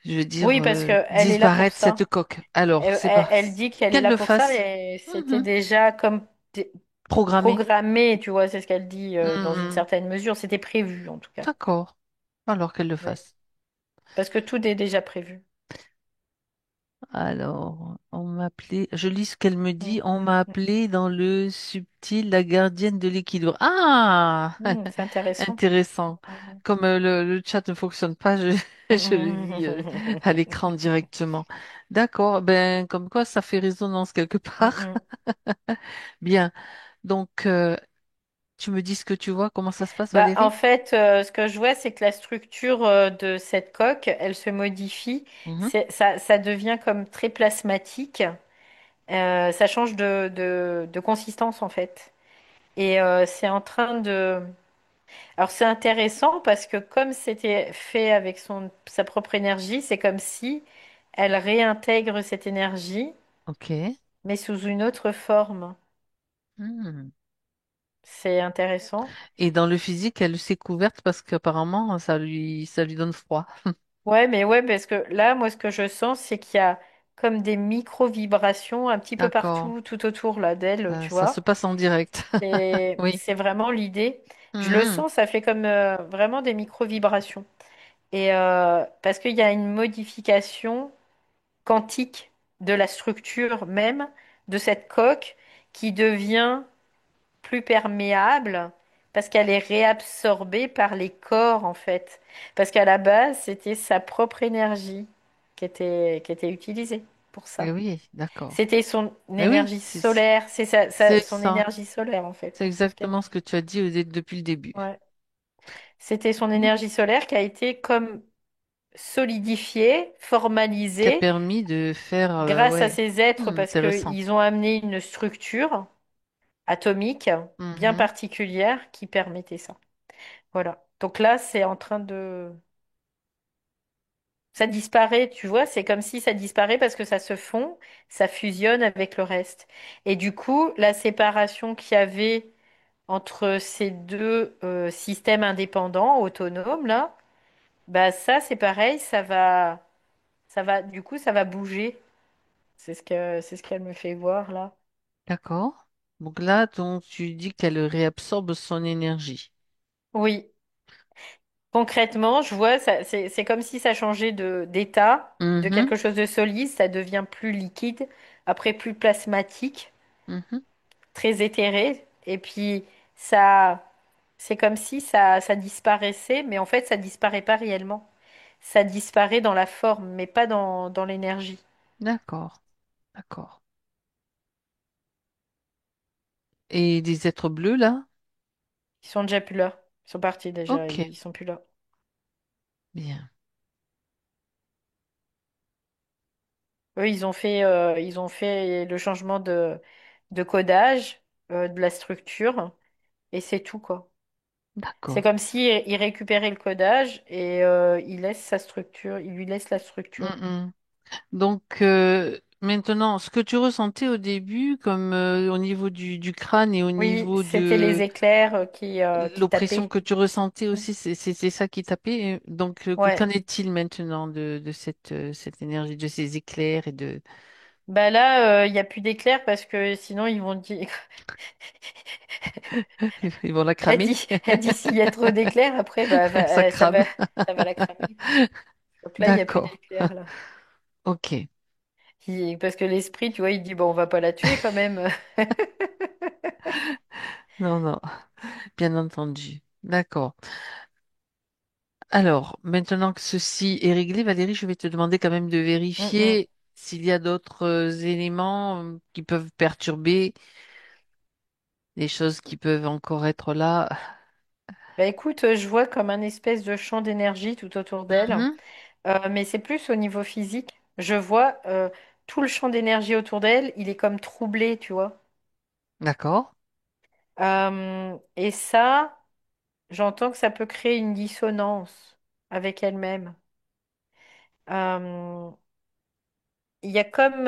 je veux dire, Oui, parce que elle est là pour disparaître cette ça. coque? Alors, c'est pas Elle dit qu'elle est qu'elle là le pour ça fasse. et c'était Mhm. déjà comme Programmé. programmé, tu vois, c'est ce qu'elle dit dans une Mhm. certaine mesure. C'était prévu en tout cas. D'accord. Alors qu'elle le Ouais. fasse. Parce que tout est déjà prévu. Alors, on m'a appelé, je lis ce qu'elle me Mm, dit, on m'a appelé dans le subtil la gardienne de l'équilibre. Ah! c'est intéressant. Intéressant. Mhm. Comme le chat ne fonctionne pas, je le lis à l'écran directement. D'accord, ben comme quoi ça fait résonance quelque Mm, part. mm. Bien. Donc, tu me dis ce que tu vois, comment ça se passe, Bah, en Valérie? fait, ce que je vois, c'est que la structure de cette coque, elle se modifie. Mhm. Ça devient comme très plasmatique. Ça change de consistance en fait. Et c'est en train de... Alors c'est intéressant parce que comme c'était fait avec sa propre énergie, c'est comme si elle réintègre cette énergie, Ok. mais sous une autre forme. Hmm. C'est intéressant. Et dans le physique, elle s'est couverte parce qu'apparemment, ça lui donne froid. Ouais, mais ouais, parce que là, moi, ce que je sens, c'est qu'il y a comme des micro-vibrations un petit peu D'accord. partout, tout autour là d'elle, tu Ça se vois. passe en direct. Oui. C'est vraiment l'idée. Je le Mhm. sens, ça fait comme vraiment des micro-vibrations. Et parce qu'il y a une modification quantique de la structure même de cette coque qui devient plus perméable parce qu'elle est réabsorbée par les corps en fait. Parce qu'à la base, c'était sa propre énergie qui était utilisée pour Eh ça. oui, d'accord. C'était son Eh oui, énergie solaire, c'est c'est son ça. énergie solaire en C'est fait. C'est ce qu'elle exactement ce dit. que tu as dit depuis le début. Ouais. C'était son Mhm. énergie solaire qui a été comme solidifiée, Qui a formalisée permis de faire, grâce à ouais, ces êtres parce intéressant. qu'ils ont amené une structure atomique bien Mhm. particulière qui permettait ça. Voilà. Donc là, Ça disparaît, tu vois, c'est comme si ça disparaît parce que ça se fond, ça fusionne avec le reste. Et du coup, la séparation qu'il y avait entre ces deux systèmes indépendants, autonomes, là, bah ça, c'est pareil, du coup, ça va bouger. C'est ce qu'elle me fait voir là. D'accord. Donc là, donc, tu dis qu'elle réabsorbe son énergie. Oui, concrètement, je vois, c'est comme si ça changeait d'état, de Mhm, quelque chose de solide, ça devient plus liquide, après plus plasmatique, mhm. très éthéré, et puis ça, c'est comme si ça disparaissait, mais en fait, ça disparaît pas réellement. Ça disparaît dans la forme, mais pas dans l'énergie. D'accord, d'accord. Et des êtres bleus, là? Ils sont déjà plus là. Ils sont partis déjà, Ok, ils sont plus là. bien. Eux, ils ont fait le changement de codage, de la structure, et c'est tout, quoi. C'est D'accord. comme si il récupérait le codage et il laisse sa structure, il lui laisse la structure. Mhm. Donc, maintenant, ce que tu ressentais au début, comme au niveau du crâne et au Oui, niveau c'était les de éclairs qui l'oppression tapaient. que tu ressentais Mm. aussi, c'était ça qui tapait. Donc, qu'en Ouais. est-il maintenant de cette énergie, de ces éclairs et de... Bah là, il n'y a plus d'éclairs parce que sinon ils vont dire. Ils vont la cramer? Elle dit s'il y a trop d'éclairs, après bah, Ça crame. ça va la cramer. Donc là, il n'y a plus D'accord. d'éclairs là. Ok. Parce que l'esprit, tu vois, il dit bon, on va pas la tuer quand même. Non, non, bien entendu. D'accord. Alors, maintenant que ceci est réglé, Valérie, je vais te demander quand même de Mm, mm. vérifier s'il y a d'autres éléments qui peuvent perturber, des choses qui peuvent encore être là. Bah écoute, je vois comme un espèce de champ d'énergie tout autour d'elle. Mhm. Mais c'est plus au niveau physique. Je vois tout le champ d'énergie autour d'elle, il est comme troublé, tu vois. D'accord. Et ça, j'entends que ça peut créer une dissonance avec elle-même. Euh, il y a comme,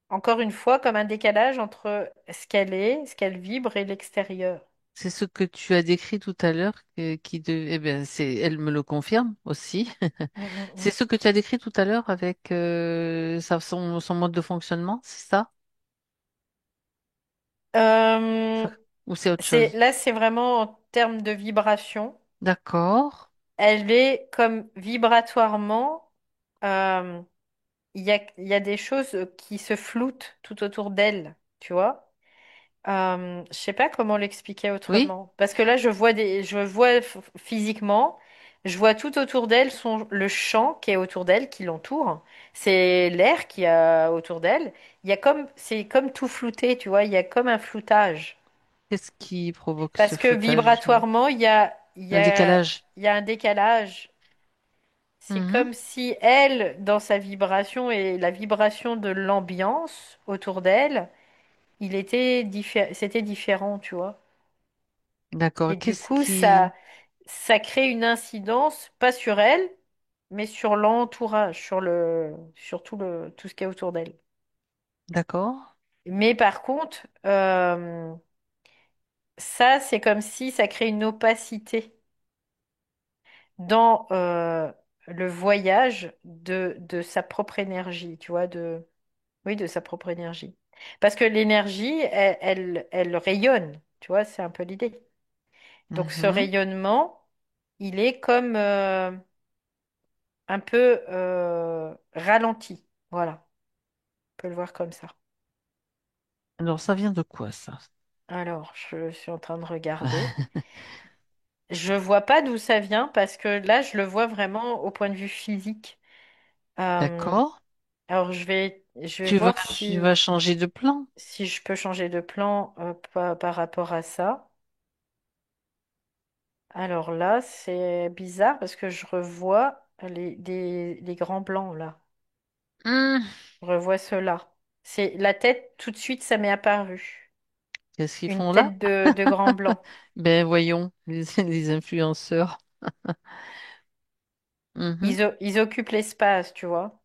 encore une fois, comme un décalage entre ce qu'elle est, ce qu'elle vibre et l'extérieur. C'est ce que tu as décrit tout à l'heure, eh bien, elle me le confirme aussi. Mm, mm, C'est mm. ce que tu as décrit tout à l'heure avec son mode de fonctionnement, c'est ça? Euh, Ou c'est autre chose? là, c'est vraiment en termes de vibration. D'accord. Elle est comme vibratoirement. euh, il y a des choses qui se floutent tout autour d'elle, tu vois. Je sais pas comment l'expliquer Oui? autrement. Parce que là, je vois physiquement, je vois tout autour d'elle le champ qui est autour d'elle, qui l'entoure. C'est l'air qui a autour d'elle. C'est comme tout flouté, tu vois. Il y a comme un floutage. Qu'est-ce qui provoque ce Parce que flottage? vibratoirement, Un décalage. il y a un décalage. C'est Mhm. comme si elle, dans sa vibration et la vibration de l'ambiance autour d'elle, c'était différent, tu vois. D'accord. Et du Qu'est-ce coup, qui... ça crée une incidence, pas sur elle, mais sur l'entourage, sur tout ce qui est autour d'elle. D'accord. Mais par contre, ça, c'est comme si ça crée une opacité dans le voyage de sa propre énergie, tu vois, oui, de sa propre énergie. Parce que l'énergie, elle rayonne, tu vois, c'est un peu l'idée. Donc ce Mhm. rayonnement, il est comme un peu ralenti. Voilà, on peut le voir comme ça. Alors, ça vient de quoi, ça? Alors, je suis en train de regarder. Je vois pas d'où ça vient parce que là, je le vois vraiment au point de vue physique. Euh, D'accord. alors, je vais voir Tu vas changer de plan. si je peux changer de plan par rapport à ça. Alors là, c'est bizarre parce que je revois les grands blancs là. Hmm. Je revois ceux-là. C'est la tête, tout de suite, ça m'est apparu. Qu'est-ce qu'ils Une font là? tête de grand blanc. Ben, voyons, les influenceurs. Mhm, Ils occupent l'espace, tu vois.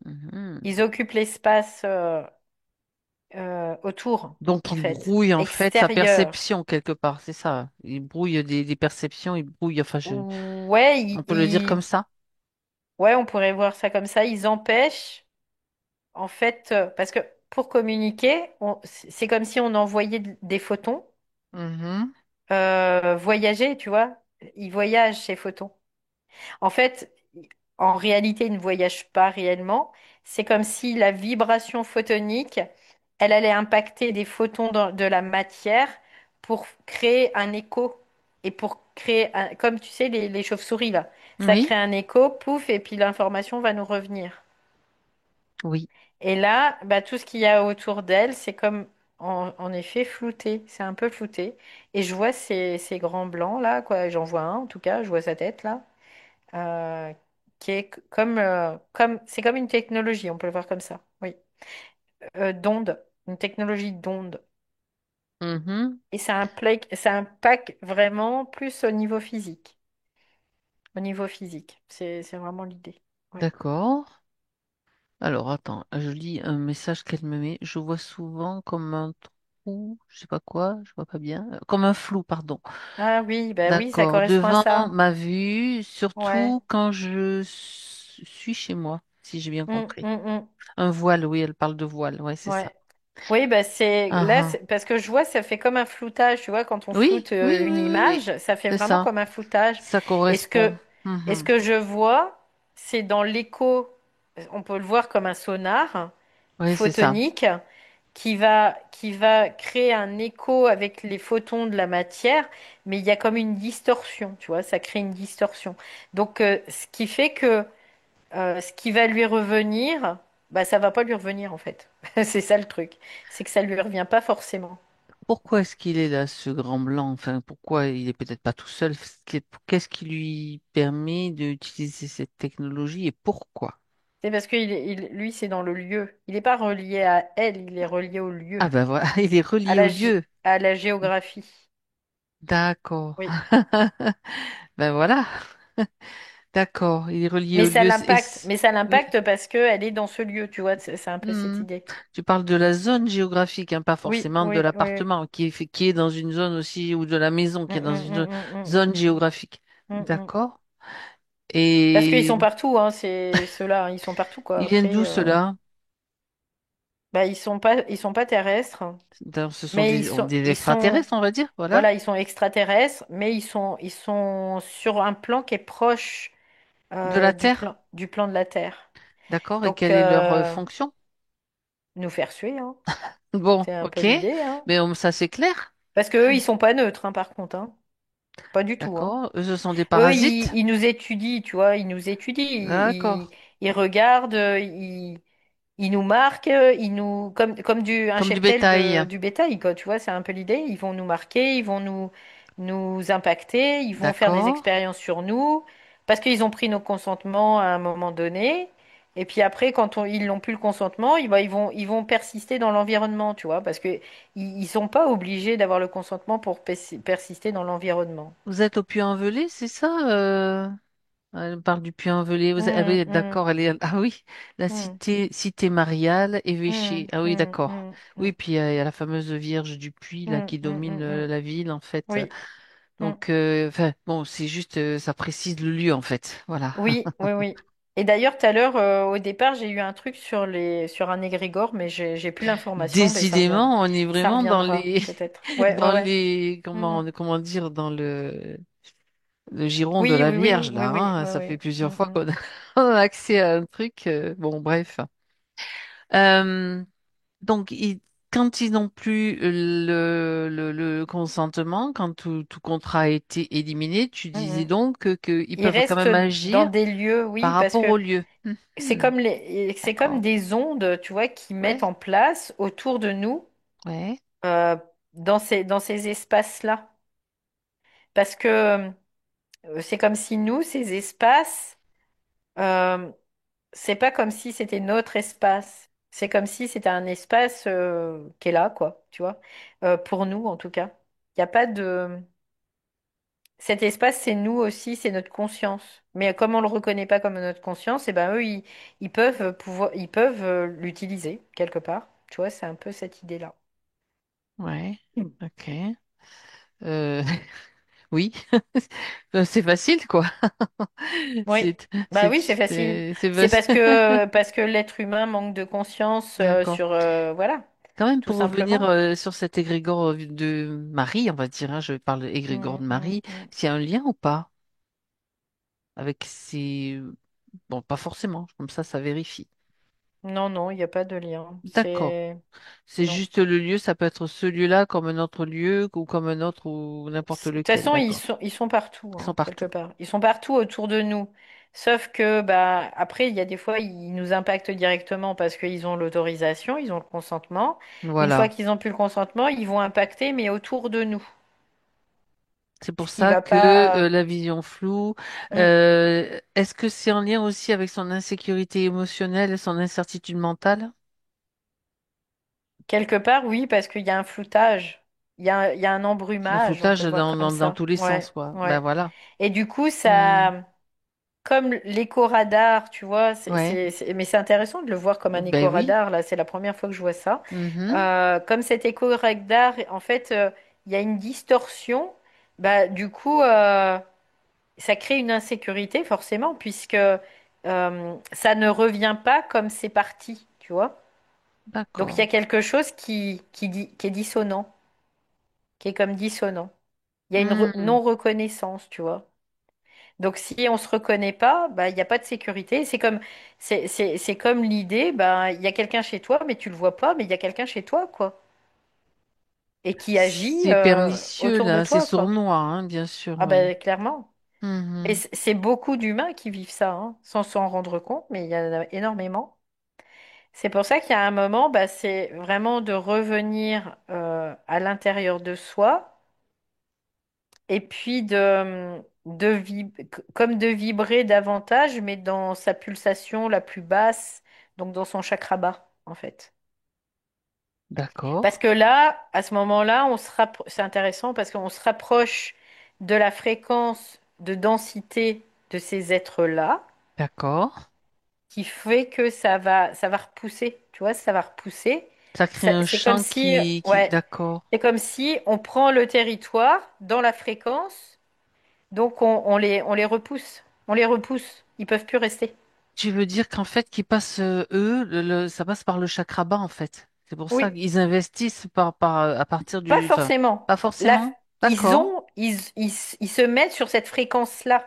mhm. Ils occupent l'espace autour, Donc en il fait, brouille en fait sa extérieur. perception quelque part, c'est ça. Il brouille des perceptions, il brouille, enfin Ouais, on peut le dire comme ça. ouais, on pourrait voir ça comme ça. Ils empêchent, en fait, parce que pour communiquer, c'est comme si on envoyait des photons Mhm. voyager, tu vois. Ils voyagent, ces photons. En fait, en réalité, ils ne voyagent pas réellement. C'est comme si la vibration photonique, elle allait impacter des photons de la matière pour créer un écho. Et pour créer, comme tu sais, les chauves-souris, là. Ça Oui, crée un écho, pouf, et puis l'information va nous revenir. oui. Et là, bah, tout ce qu'il y a autour d'elle, c'est comme, en effet, flouté. C'est un peu flouté. Et je vois ces grands blancs, là, quoi. J'en vois un, en tout cas. Je vois sa tête, là. euh, qui est c'est comme une technologie, on peut le voir comme ça, oui. D'onde, une technologie d'onde. Mhm. Et ça impacte vraiment plus au niveau physique. Au niveau physique, c'est vraiment l'idée. Oui. D'accord. Alors attends, je lis un message qu'elle me met. Je vois souvent comme un trou, je sais pas quoi, je vois pas bien. Comme un flou, pardon. Ah oui, bah oui, ça D'accord. correspond à Devant ça. ma vue, Ouais. surtout quand je suis chez moi, si j'ai bien Mm, compris. mm, mm. Un voile, oui, elle parle de voile, ouais, c'est ça. Ouais. Oui, bah c'est Ah, là, ah. parce que je vois, ça fait comme un floutage, tu vois, quand on Oui, floute oui, une oui, oui, oui. image, ça fait C'est vraiment ça. comme un floutage. Ça Et correspond. et ce Mhm. que je vois, c'est dans l'écho, on peut le voir comme un sonar Oui, c'est ça. photonique qui va créer un écho avec les photons de la matière, mais il y a comme une distorsion, tu vois, ça crée une distorsion. Donc, ce qui fait que ce qui va lui revenir, bah ça va pas lui revenir en fait. C'est ça le truc. C'est que ça lui revient pas forcément. Pourquoi est-ce qu'il est là, ce grand blanc? Enfin, pourquoi il est peut-être pas tout seul? Qu'est-ce qui lui permet d'utiliser cette technologie et pourquoi? C'est parce que lui, c'est dans le lieu. Il n'est pas relié à elle, il est relié au Ah lieu, ben voilà, il est relié au lieu. à la géographie. D'accord. Oui. Ben voilà, d'accord, il est relié au lieu. Mais ça Oui. l'impacte parce qu'elle est dans ce lieu, tu vois, c'est un peu cette Hmm. idée. Tu parles de la zone géographique, hein, pas Oui, forcément de oui, oui. l'appartement, qui est dans une zone aussi, ou de la maison, Mm, qui est dans mm, une mm, mm, zone mm, géographique. mm, mm, mm. D'accord. Parce qu'ils Et sont partout, hein, ceux-là, hein, ils sont partout, quoi. ils viennent Après, d'où ceux-là? bah, ils sont pas terrestres, Ce sont mais des ils sont, extraterrestres, on va dire, voilà. voilà, ils sont extraterrestres, mais ils sont sur un plan qui est proche De la Terre, du plan de la Terre. d'accord. Et Donc, quelle est leur fonction? nous faire suer, hein. Bon, C'est un peu ok. l'idée, hein. Mais ça, c'est clair. Parce que eux, ils sont pas neutres, hein, par contre, hein. Pas du tout, hein. D'accord. Eux, ce sont des Eux, parasites. ils nous étudient, tu vois, ils nous étudient, D'accord. ils regardent, ils nous marquent, comme un Comme du cheptel bétail. du bétail, quoi, tu vois, c'est un peu l'idée. Ils vont nous marquer, nous impacter, ils vont faire des D'accord. expériences sur nous, parce qu'ils ont pris nos consentements à un moment donné. Et puis après, ils n'ont plus le consentement, ils vont persister dans l'environnement, tu vois, parce que ils sont pas obligés d'avoir le consentement pour persister dans l'environnement. Vous êtes au Puy-en-Velay, c'est ça? Elle parle du Puy-en-Velay. Ah Hum, oui, hum, d'accord. Ah oui, la hum, cité mariale, évêché. Ah oui, hum, d'accord. hum, Oui, hum, puis il y a la fameuse Vierge du Puy là qui domine hum. la ville en fait. Oui. hum. Donc, enfin, bon, c'est juste, ça précise le lieu en fait. Voilà. Oui, oui, oui. Et d'ailleurs, tout à l'heure, au départ, j'ai eu un truc sur un égrégore, mais j'ai plus l'information. Ben, Décidément, on est ça vraiment dans reviendra, les, peut-être. Ouais, ouais, dans ouais. les, Mm. comment dire, dans le giron de Oui, la oui, oui, Vierge, oui, là, oui, hein. oui, Ça fait oui. plusieurs Mm, fois mm. qu'on a, on a accès à un truc. Bon, bref. Euh, donc, quand ils n'ont plus le consentement, quand tout contrat a été éliminé, tu Mm, disais mm. donc qu'ils Ils peuvent quand restent même dans agir des lieux, par oui, parce rapport que au lieu. Mhm. c'est comme D'accord. des ondes, tu vois, qui mettent Ouais, en place autour de nous, ouais. euh, dans ces espaces-là. Parce que c'est comme si nous, ces espaces, euh, c'est pas comme si c'était notre espace. C'est comme si c'était un espace qui est là, quoi, tu vois. Pour nous, en tout cas. Il n'y a pas de... cet espace, c'est nous aussi, c'est notre conscience. Mais comme on le reconnaît pas comme notre conscience, et ben eux, ils peuvent l'utiliser quelque part. Tu vois, c'est un peu cette idée-là. Ouais, Mm. ok. Euh, oui, c'est facile, quoi. Oui. Bah oui, c'est facile. C'est C'est facile. parce que l'être humain manque de conscience D'accord. sur voilà, Quand même, tout pour revenir simplement. sur cet égrégore de Marie, on va dire, hein, je parle égrégore Mm, de mm, Marie, mm. s'il y a un lien ou pas avec ces... Bon, pas forcément, comme ça vérifie. Non, non, il n'y a pas de lien. D'accord. C'est Non. juste le lieu, ça peut être ce lieu-là comme un autre lieu ou comme un autre ou n'importe De toute lequel, façon, d'accord. ils sont partout, Ils sont hein, quelque partout. part. Ils sont partout autour de nous. Sauf que, bah, après, il y a des fois, ils nous impactent directement parce qu'ils ont l'autorisation, ils ont le consentement. Une fois Voilà. qu'ils ont plus le consentement, ils vont impacter, mais autour de nous. C'est pour Ce qui ça va que pas. la vision floue, Hmm. est-ce que c'est en lien aussi avec son insécurité émotionnelle et son incertitude mentale? Quelque part, oui, parce qu'il y a un floutage. Il y a un Un embrumage, on floutage peut le voir comme dans ça. tous les sens, Ouais, quoi. Ben ouais. voilà. Et du coup, Hmm. ça. Comme l'éco-radar, tu vois, Ouais. mais c'est intéressant de le voir comme un Ben oui. éco-radar, là, c'est la première fois que je vois ça. Mhm. Comme cet éco-radar, en fait, il y a une distorsion, bah, du coup, ça crée une insécurité, forcément, puisque ça ne revient pas comme c'est parti, tu vois. Donc, il y D'accord. a quelque chose qui est dissonant, qui est comme dissonant. Il y a une Hmm. non-reconnaissance, tu vois. Donc si on se reconnaît pas, bah il n'y a pas de sécurité. C'est comme l'idée, bah il y a quelqu'un chez toi, mais tu le vois pas, mais il y a quelqu'un chez toi, quoi, et qui agit C'est pernicieux, autour de là. C'est toi, quoi. sournois, hein, bien sûr. Ah bah clairement. Et Mhm. c'est beaucoup d'humains qui vivent ça, hein, sans s'en rendre compte, mais il y en a énormément. C'est pour ça qu'il y a un moment, bah c'est vraiment de revenir à l'intérieur de soi et puis comme de vibrer davantage, mais dans sa pulsation la plus basse, donc dans son chakra bas, en fait. D'accord. Parce que là, à ce moment-là, c'est intéressant parce qu'on se rapproche de la fréquence de densité de ces êtres-là, D'accord. qui fait que ça va repousser, tu vois, ça va repousser. Ça crée un C'est comme champ si, qui... ouais, D'accord. c'est comme si on prend le territoire dans la fréquence. Donc on les repousse. On les repousse. Ils peuvent plus rester. Tu veux dire qu'en fait, qu'ils passent, eux, ça passe par le chakra bas, en fait. C'est pour ça Oui, qu'ils investissent à partir pas du... Enfin, forcément. pas forcément. D'accord. Ils se mettent sur cette fréquence-là.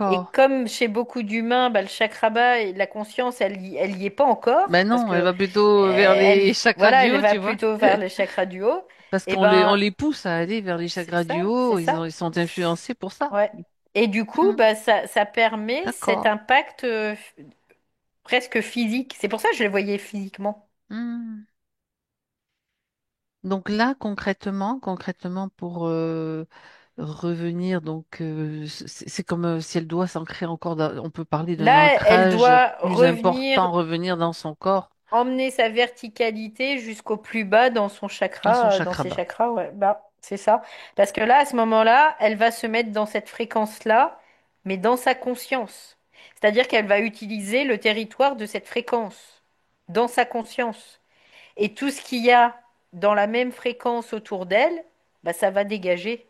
Et D'accord. comme chez beaucoup d'humains, bah, le chakra bas et la conscience, elle y est pas encore, Ben parce non, elle que va plutôt vers les chakras voilà, du elle haut, va tu vois. plutôt vers les chakras du haut. Parce Et on ben, les pousse à aller vers les c'est chakras du ça, c'est haut, ça. ils sont influencés pour ça. Ouais. Et du coup, Hmm, bah, ça permet cet d'accord. impact presque physique. C'est pour ça que je les voyais physiquement. Hmm. Donc là, concrètement, pour revenir, donc c'est comme si elle doit s'ancrer encore, on peut parler d'un Là, elle ancrage doit plus revenir, important, revenir dans son corps, emmener sa verticalité jusqu'au plus bas dans son dans son chakra, dans chakra ses bas. chakras, ouais, bah, c'est ça. Parce que là, à ce moment-là, elle va se mettre dans cette fréquence-là, mais dans sa conscience. C'est-à-dire qu'elle va utiliser le territoire de cette fréquence, dans sa conscience. Et tout ce qu'il y a dans la même fréquence autour d'elle, bah, ça va dégager.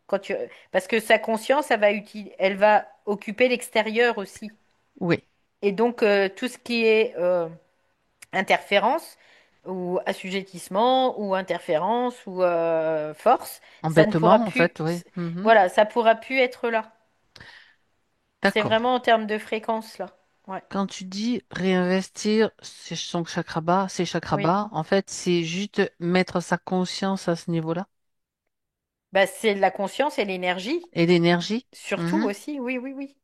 Quand tu... Parce que sa conscience, elle va occuper l'extérieur aussi. Oui, Et donc, tout ce qui est interférence ou assujettissement ou interférence ou force, ça ne pourra embêtement, en plus, fait, oui. Mhm. voilà, ça pourra plus être là. C'est D'accord. vraiment en termes de fréquence là. Ouais, Quand tu dis réinvestir son chakra bas, ses chakras oui. bas, en fait, c'est juste mettre sa conscience à ce niveau-là Bah, c'est la conscience et l'énergie, et l'énergie. surtout Mhm, aussi. Oui, oui, oui.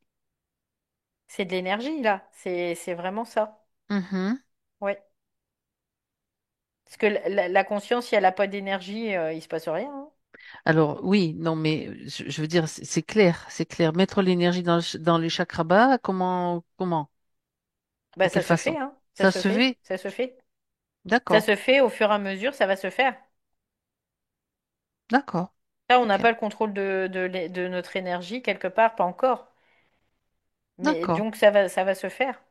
C'est de l'énergie là. C'est vraiment ça. mhm. Ouais. Parce que la conscience, si elle n'a pas d'énergie, il se passe rien, hein. Alors oui, non, mais je veux dire, c'est clair, c'est clair. Mettre l'énergie dans les chakras bas, comment, de Bah, quelle ça se façon? fait, hein. Ça Ça se se fait. fait, Ça se fait. Ça d'accord, se fait au fur et à mesure, ça va se faire. d'accord. Ça, on n'a Ok, pas le contrôle de notre énergie quelque part, pas encore. Mais d'accord. donc ça va se faire.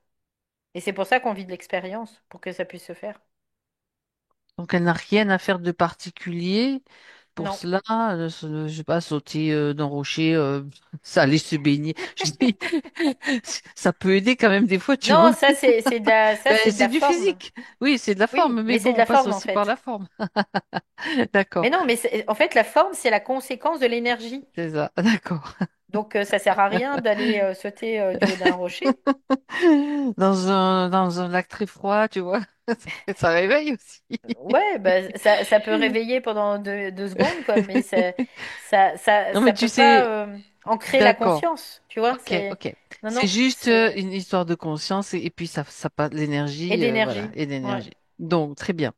Et c'est pour ça qu'on vit de l'expérience, pour que ça puisse se faire. Donc elle n'a rien à faire de particulier pour Non. cela. Je sais pas, sauter d'un rocher, ça aller se baigner. Je dis, ça peut aider quand même des fois, tu Non, vois. ça Ben, c'est de c'est la du forme. physique. Oui, c'est de la Oui, forme, mais mais c'est bon, de on la passe forme en aussi par la fait. forme. D'accord, Mais non, en fait la forme c'est la conséquence de l'énergie. c'est ça. D'accord. Donc ça sert à rien d'aller sauter du haut d'un rocher. Dans un lac très froid, tu vois, ça réveille aussi. Ouais, bah, ça peut réveiller pendant deux secondes, quoi, mais Non, mais ça tu peut pas sais, ancrer la d'accord. conscience, tu vois, Ok, ok. non, C'est non, juste c'est, une histoire de conscience et puis ça passe et l'énergie, voilà, d'énergie, et ouais. d'énergie. Donc, très bien.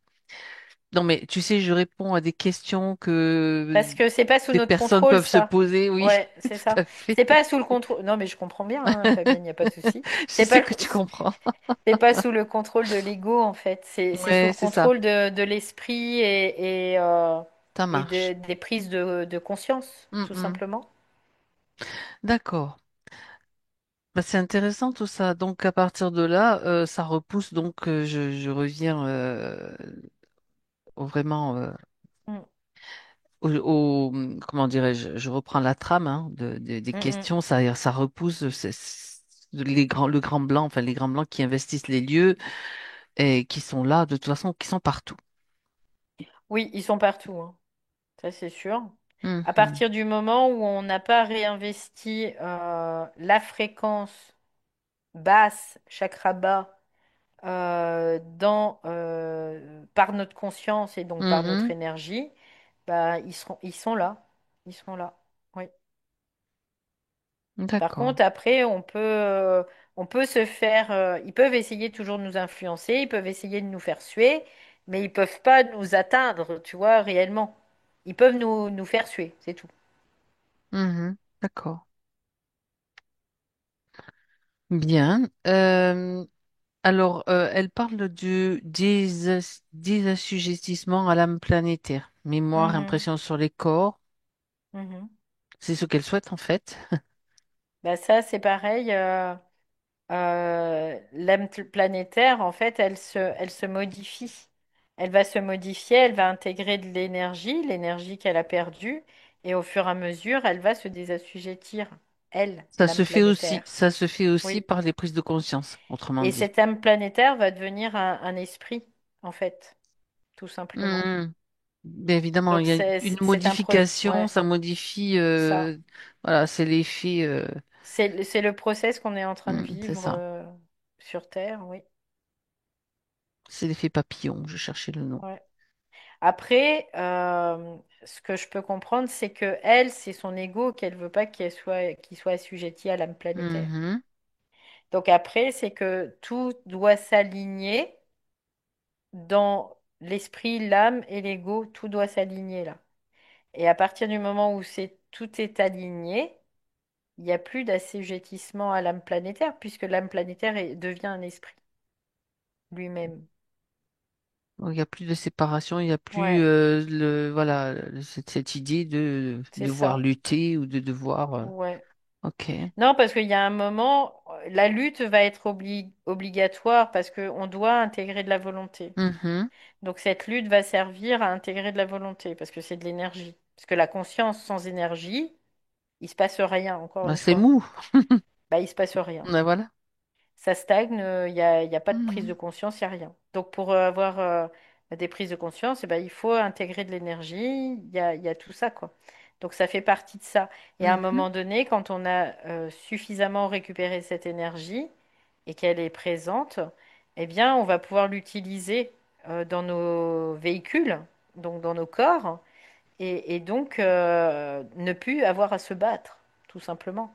Non, mais tu sais, je réponds à des questions que Parce que c'est pas sous des notre personnes contrôle, peuvent se ça. poser, oui, Ouais, c'est tout ça. à fait. C'est pas sous le contrôle. Non, mais je comprends bien, hein, Fabienne, il n'y a pas de souci. Je C'est pas sais que tu comprends. c'est pas sous le contrôle de l'ego, en fait. C'est sous Ouais, le c'est ça. contrôle de l'esprit Ça et marche. des prises de conscience, Mm, tout mm. simplement. D'accord. Bah, c'est intéressant tout ça. Donc à partir de là, ça repousse. Donc je reviens vraiment Mm, comment dirais-je, je reprends la trame hein, des mm, mm. questions. Ça repousse le grand blanc, enfin les grands blancs qui investissent les lieux et qui sont là de toute façon, qui sont partout. Oui, ils sont partout, hein. Ça c'est sûr. À Mhm. partir du moment où on n'a pas réinvesti la fréquence basse, chakra bas, par notre conscience et donc par notre Mhm. énergie, bah, ils sont là. Ils sont là. Oui. Par D'accord. contre, après, on peut se faire, ils peuvent essayer toujours de nous influencer, ils peuvent essayer de nous faire suer, mais ils peuvent pas nous atteindre, tu vois, réellement. Ils peuvent nous faire suer, c'est tout. Mhm. D'accord. Bien. Alors, elle parle du désassujettissement à l'âme planétaire. Mémoire, Mhm, impression sur les corps. mhm. C'est ce qu'elle souhaite en fait. Bah ça, c'est pareil. Planétaire, en fait, elle se modifie. Elle va se modifier, elle va intégrer de l'énergie, l'énergie qu'elle a perdue, et au fur et à mesure, elle va se désassujettir, elle, l'âme planétaire. Ça se fait aussi Oui. par les prises de conscience, autrement Et dit. cette âme planétaire va devenir un esprit, en fait, tout simplement. Mhm. Bien évidemment, il Donc y a une c'est un modification, ouais, ça modifie, ça. voilà, c'est l'effet, C'est le process qu'on est en train de c'est vivre ça, sur Terre, oui. c'est l'effet papillon, je cherchais le nom. Ouais. Après, ce que je peux comprendre, c'est que elle, c'est son ego qu'elle veut pas qu'il soit assujetti à l'âme planétaire. Mhm. Donc après, c'est que tout doit s'aligner dans l'esprit, l'âme et l'ego, tout doit s'aligner là. Et à partir du moment où tout est aligné, il n'y a plus d'assujettissement à l'âme planétaire, puisque l'âme planétaire devient un esprit lui-même. Donc, il n'y a plus de séparation, il n'y a plus Ouais, voilà, cette idée de c'est devoir ça. lutter ou de devoir. Ouais. Ok. Non, parce qu'il y a un moment, la lutte va être obligatoire parce qu'on doit intégrer de la volonté. Mhm. Donc cette lutte va servir à intégrer de la volonté parce que c'est de l'énergie. Parce que la conscience sans énergie, il se passe rien, encore Bah, une c'est fois. mou. Bah, il se passe rien. Bah, voilà. Ça stagne, il y a pas de prise de Mhm. conscience, il n'y a rien. Donc pour avoir des prises de conscience, eh ben, il faut intégrer de l'énergie, il y a tout ça, quoi. Donc ça fait partie de ça. Et à un Mhm. moment donné, quand on a suffisamment récupéré cette énergie et qu'elle est présente, eh bien on va pouvoir l'utiliser dans nos véhicules, donc dans nos corps, et donc ne plus avoir à se battre, tout simplement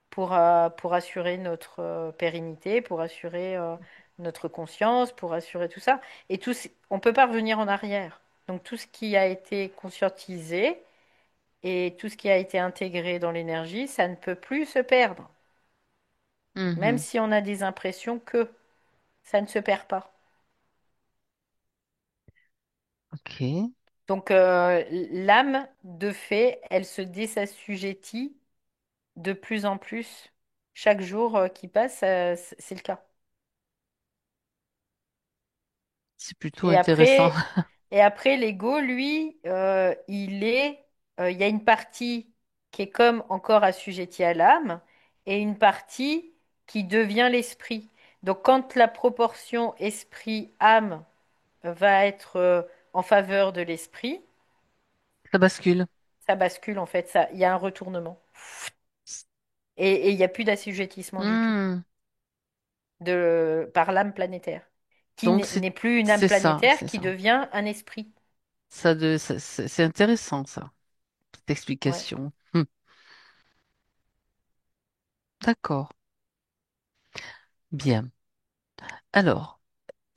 pour assurer notre pérennité, pour assurer notre conscience, pour assurer tout ça. Et on ne peut pas revenir en arrière. Donc tout ce qui a été conscientisé et tout ce qui a été intégré dans l'énergie, ça ne peut plus se perdre. Même Mhm. si on a des impressions que ça ne se perd pas. Ok. Donc l'âme, de fait, elle se désassujettit de plus en plus. Chaque jour qui passe, c'est le cas. C'est plutôt Et intéressant. après, et après l'ego, lui, il y a une partie qui est comme encore assujettie à l'âme et une partie qui devient l'esprit. Donc quand la proportion esprit-âme va être en faveur de l'esprit, Ça bascule. ça bascule en fait, ça, il y a un retournement. Et il n'y a plus d'assujettissement du tout Hmm. par l'âme planétaire, qui Donc n'est plus une âme c'est ça, planétaire, c'est qui ça. devient un esprit. C'est intéressant ça, cette Ouais. explication. D'accord. Bien. Alors,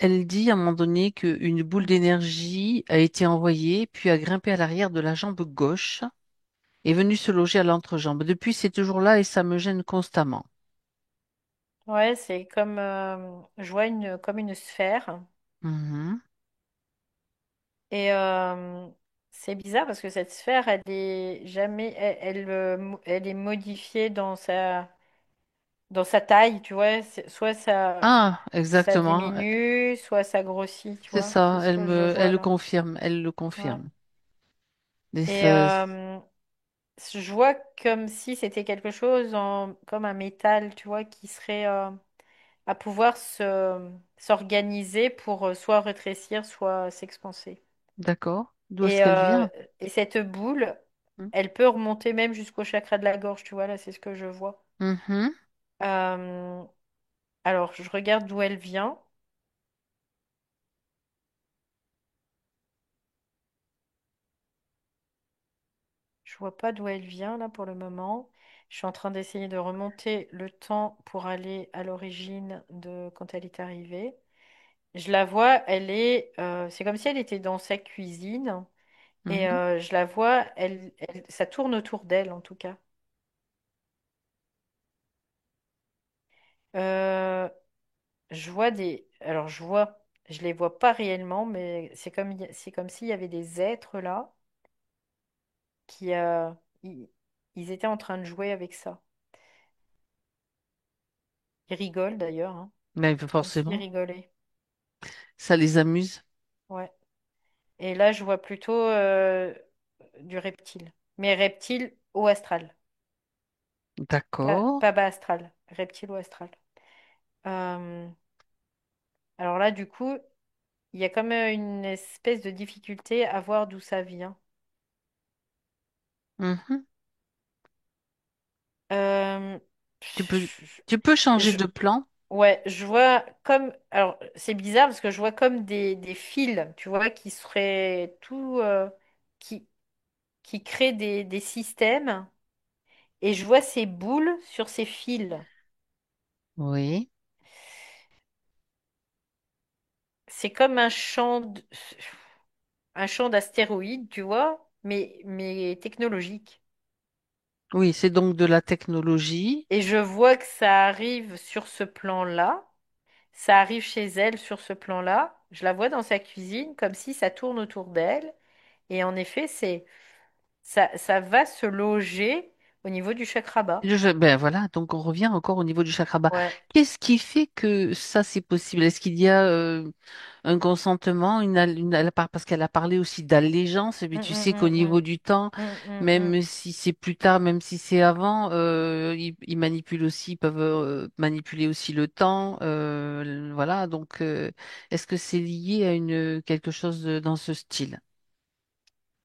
elle dit à un moment donné qu'une boule d'énergie a été envoyée, puis a grimpé à l'arrière de la jambe gauche et venue se loger à l'entrejambe. Depuis, c'est toujours là et ça me gêne constamment. Ouais, c'est comme, je vois comme une sphère. Mhm. Et c'est bizarre parce que cette sphère, elle est jamais, elle est modifiée dans sa taille, tu vois. Soit Ah, ça exactement. diminue, soit ça grossit, tu C'est vois. C'est ça. ce que je Elle vois le là. confirme. Elle le Ouais. confirme. Et Et ça- je vois comme si c'était quelque chose comme un métal, tu vois, qui serait à pouvoir s'organiser pour soit rétrécir, soit s'expanser. d'accord. D'où est-ce Et, qu'elle vient? et cette boule, Mhm. elle peut remonter même jusqu'au chakra de la gorge, tu vois, là, c'est ce que je vois. Mhm. Euh, alors, je regarde d'où elle vient. Je vois pas d'où elle vient, là, pour le moment. Je suis en train d'essayer de remonter le temps pour aller à l'origine de quand elle est arrivée. Je la vois, c'est comme si elle était dans sa cuisine. Et Mhm. je la vois, ça tourne autour d'elle, en tout cas. Euh, je les vois pas réellement, mais c'est comme s'il y avait des êtres là qui, ils, ils étaient en train de jouer avec ça. Ils rigolent d'ailleurs, hein, Mais comme s'ils forcément, rigolaient. ça les amuse. Ouais. Et là, je vois plutôt du reptile. Mais reptile ou astral. D'accord. Pas bas astral. Reptile ou astral. Euh, alors là, du coup, il y a comme une espèce de difficulté à voir d'où ça vient. Mhm. Euh, Tu peux, tu peux changer je, de plan. ouais, je vois comme. Alors, c'est bizarre parce que je vois comme des fils, tu vois, qui seraient qui, qui créent des systèmes. Et je vois ces boules sur ces fils. Oui. C'est comme un champ d'astéroïdes, tu vois, mais technologique. Oui, c'est donc de la technologie. Et je vois que ça arrive sur ce plan-là. Ça arrive chez elle sur ce plan-là. Je la vois dans sa cuisine comme si ça tourne autour d'elle. Et en effet, ça va se loger au niveau du chakra bas. Ben voilà, donc on revient encore au niveau du chakra bas. Ouais. Qu'est-ce qui fait que ça c'est possible? Est-ce qu'il y a un consentement, parce qu'elle a parlé aussi d'allégeance, mais Mm, tu mm, sais qu'au mm, niveau du temps, mm, mm, mm, même si c'est plus tard, même si c'est avant, ils manipulent aussi, ils peuvent manipuler aussi le temps. Voilà, donc est-ce que c'est lié à quelque chose dans ce style?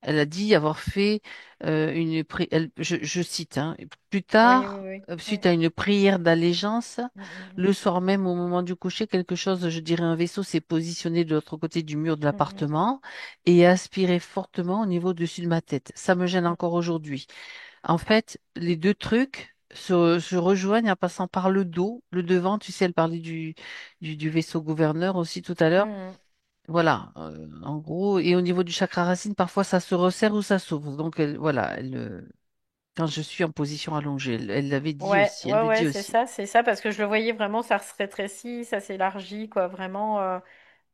Elle a dit avoir fait je cite, hein, plus oui, oui, tard, oui. Mm, suite à une prière d'allégeance, mm, mm, le soir même, au moment du coucher, quelque chose, je dirais un vaisseau s'est positionné de l'autre côté du mur de mm, mm, l'appartement et a aspiré fortement au niveau au-dessus de ma tête. Ça me gêne encore aujourd'hui. En fait, les deux trucs se rejoignent en passant par le dos, le devant. Tu sais, elle parlait du vaisseau gouverneur aussi tout à mm, l'heure. mm. Voilà, en gros, et au niveau du chakra racine, parfois ça se resserre ou ça s'ouvre. Donc voilà, quand je suis en position allongée, elle l'avait dit Ouais, aussi, elle ouais, le ouais, dit aussi. c'est ça, parce que je le voyais vraiment, ça se rétrécit, ça s'élargit, quoi, vraiment.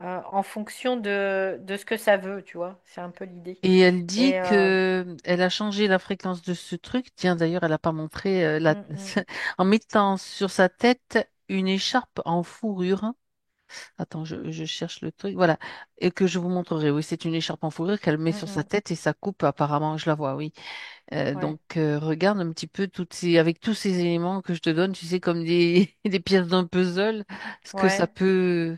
en fonction de ce que ça veut, tu vois. C'est un peu l'idée. Et elle dit Et que elle a changé la fréquence de ce truc. Tiens, d'ailleurs, elle n'a pas montré mm, mm. en mettant sur sa tête une écharpe en fourrure. Attends, je cherche le truc. Voilà. Et que je vous montrerai. Oui, c'est une écharpe en fourrure qu'elle met Mm, sur sa mm. tête et ça coupe apparemment. Je la vois, oui. Ouais, Regarde un petit peu avec tous ces éléments que je te donne, tu sais, comme des, des pièces d'un puzzle, ce que ça ouais. peut.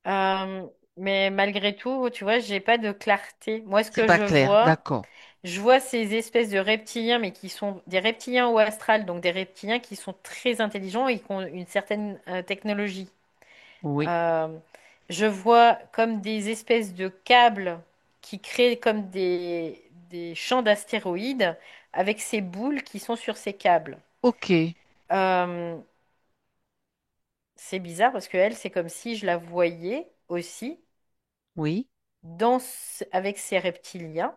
Euh, mais malgré tout, tu vois, j'ai pas de clarté. Moi, ce C'est que pas clair. D'accord. je vois ces espèces de reptiliens, mais qui sont des reptiliens ou astrales, donc des reptiliens qui sont très intelligents et qui ont une certaine technologie. Oui. Euh, je vois comme des espèces de câbles qui créent comme des champs d'astéroïdes avec ces boules qui sont sur ces câbles. Ok. Euh, c'est bizarre parce que elle, c'est comme si je la voyais aussi Oui. avec ces reptiliens,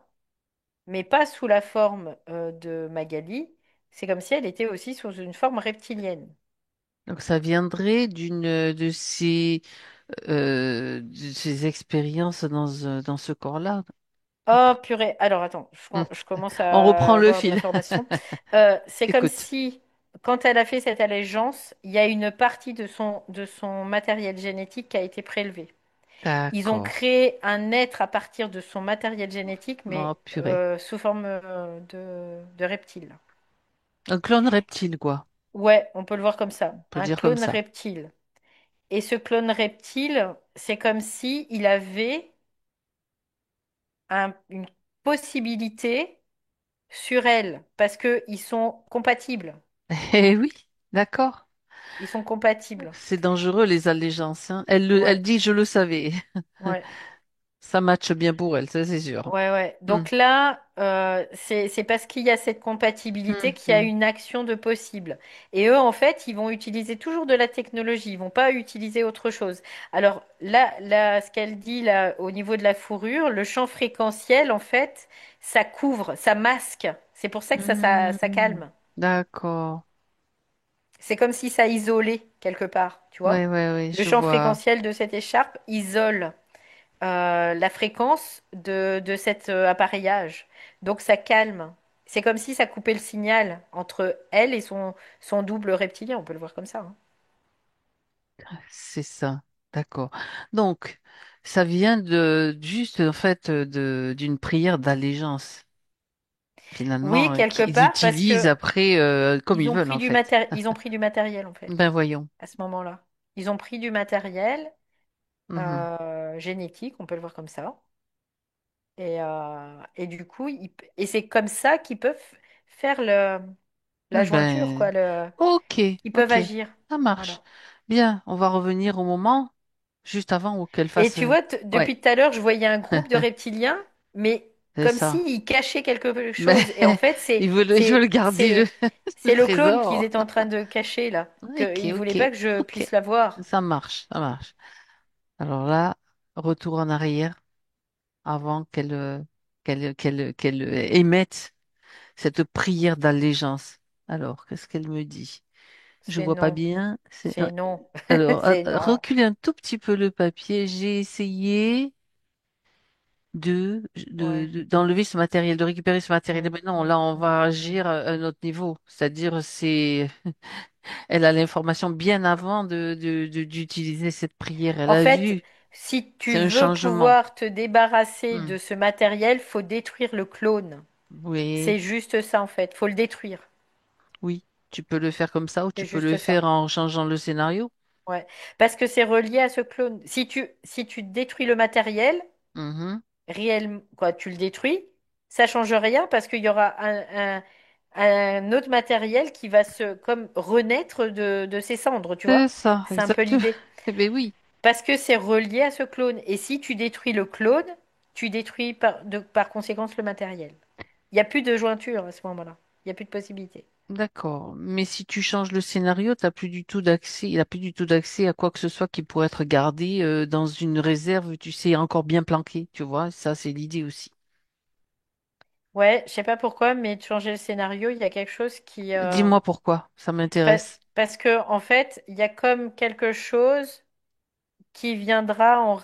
mais pas sous la forme de Magali. C'est comme si elle était aussi sous une forme reptilienne. Donc ça viendrait de ces expériences dans ce corps-là. Oh purée. Alors attends, Hmm. je commence On reprend à le avoir de fil. l'information. C'est comme Écoute. si, quand elle a fait cette allégeance, il y a une partie de son matériel génétique qui a été prélevée. Ils ont D'accord. créé un être à partir de son matériel génétique, mais Oh, purée. sous forme de reptile. Un clone reptile, quoi. Ouais, on peut le voir comme ça. On peut le Un dire comme clone ça. reptile. Et ce clone reptile, c'est comme si il avait une possibilité sur elle, parce que ils sont compatibles. Eh oui, d'accord. Ils sont compatibles. C'est dangereux, les allégeances, hein. Elle Ouais, dit, je le savais. ouais, Ça matche bien pour elle, ça c'est sûr. ouais, ouais. Hmm. Donc là, c'est parce qu'il y a cette compatibilité qu'il y a Mhm. une action de possible. Et eux, en fait, ils vont utiliser toujours de la technologie. Ils vont pas utiliser autre chose. Alors là, ce qu'elle dit là, au niveau de la fourrure, le champ fréquentiel, en fait, ça couvre, ça masque. C'est pour ça que ça Hmm. calme. D'accord. C'est comme si ça isolait quelque part, tu Ouais, vois. ouais, ouais, Le je champ vois. fréquentiel de cette écharpe isole la fréquence de cet appareillage. Donc ça calme. C'est comme si ça coupait le signal entre elle et son double reptilien, on peut le voir comme ça, hein. C'est ça. D'accord. Donc, ça vient de juste en fait d'une prière d'allégeance, Oui, finalement, quelque qu'ils part, parce utilisent que après comme ils veulent, en fait. ils ont pris du matériel, en fait, Ben voyons. à ce moment-là. Ils ont pris du matériel Mhm. génétique, on peut le voir comme ça. Et du coup, et c'est comme ça qu'ils peuvent faire la jointure, Ben, quoi. ok, Ils peuvent ok, agir. ça marche. Voilà. Bien, on va revenir au moment juste avant ou qu'elle Et fasse. tu vois, Ouais, depuis tout à l'heure, je voyais un groupe de reptiliens, mais c'est comme ça. s'ils cachaient quelque Ben, chose. Et en fait, ils veulent garder le c'est le clone qu'ils trésor. étaient en train de cacher là. Ok, Qu'ils ne voulaient ok, pas que je ok. puisse la voir. Ça marche, ça marche. Alors là, retour en arrière avant qu'elle émette cette prière d'allégeance. Alors, qu'est-ce qu'elle me dit? Je C'est vois pas non. bien. C'est non. Alors, C'est non. reculez un tout petit peu le papier. J'ai essayé Ouais. d'enlever ce matériel, de récupérer ce matériel. Mais non, là, on va Mm. agir à un autre niveau. C'est-à-dire, elle a l'information bien avant d'utiliser cette prière. Elle En a fait, vu. si C'est tu un veux changement. pouvoir te débarrasser Hmm. de ce matériel, faut détruire le clone. Oui, C'est juste ça en fait. Faut le détruire. oui. Tu peux le faire comme ça ou tu C'est peux le juste ça. faire en changeant le scénario. Ouais. Parce que c'est relié à ce clone. Si tu détruis le matériel, Mhm. réellement, quoi, tu le détruis, ça change rien parce qu'il y aura un autre matériel qui va comme renaître de ses cendres, tu C'est vois? ça, C'est un peu exactement. l'idée. Eh bien oui, Parce que c'est relié à ce clone. Et si tu détruis le clone, tu détruis par conséquence le matériel. Il n'y a plus de jointure à ce moment-là. Il n'y a plus de possibilité. d'accord. Mais si tu changes le scénario, t'as plus du tout d'accès, il a plus du tout d'accès à quoi que ce soit qui pourrait être gardé dans une réserve, tu sais, encore bien planqué, tu vois. Ça, c'est l'idée aussi. Ouais, je sais pas pourquoi, mais de changer le scénario, il y a quelque chose qui, Dis-moi pourquoi, ça m'intéresse. parce que en fait, il y a comme quelque chose qui viendra en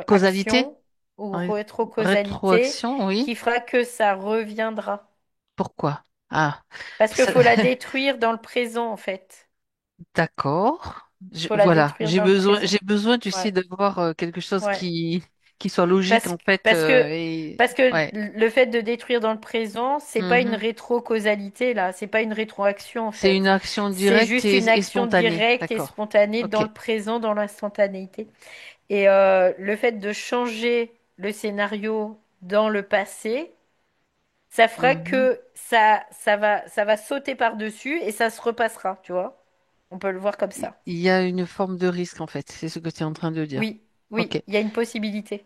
Causalité? action ou Ré- rétrocausalité Rétroaction, oui. qui fera que ça reviendra. Pourquoi? Ah, Parce qu'il ça- faut la détruire dans le présent, en fait. d'accord. Faut la Voilà, détruire dans le présent. j'ai besoin, tu sais, Ouais, d'avoir quelque chose ouais. qui soit logique Parce, en fait. parce que, Et parce que ouais. le fait de détruire dans le présent, c'est pas une Mhm. rétrocausalité, là. C'est pas une rétroaction, en C'est une fait. action C'est directe juste une et action spontanée. directe et D'accord. spontanée dans Ok. le présent, dans l'instantanéité. Et le fait de changer le scénario dans le passé, ça fera Mhm. que ça va sauter par-dessus et ça se repassera, tu vois. On peut le voir comme ça. Il y a une forme de risque en fait. C'est ce que tu es en train de dire. Oui, oui, Ok. il y a une possibilité.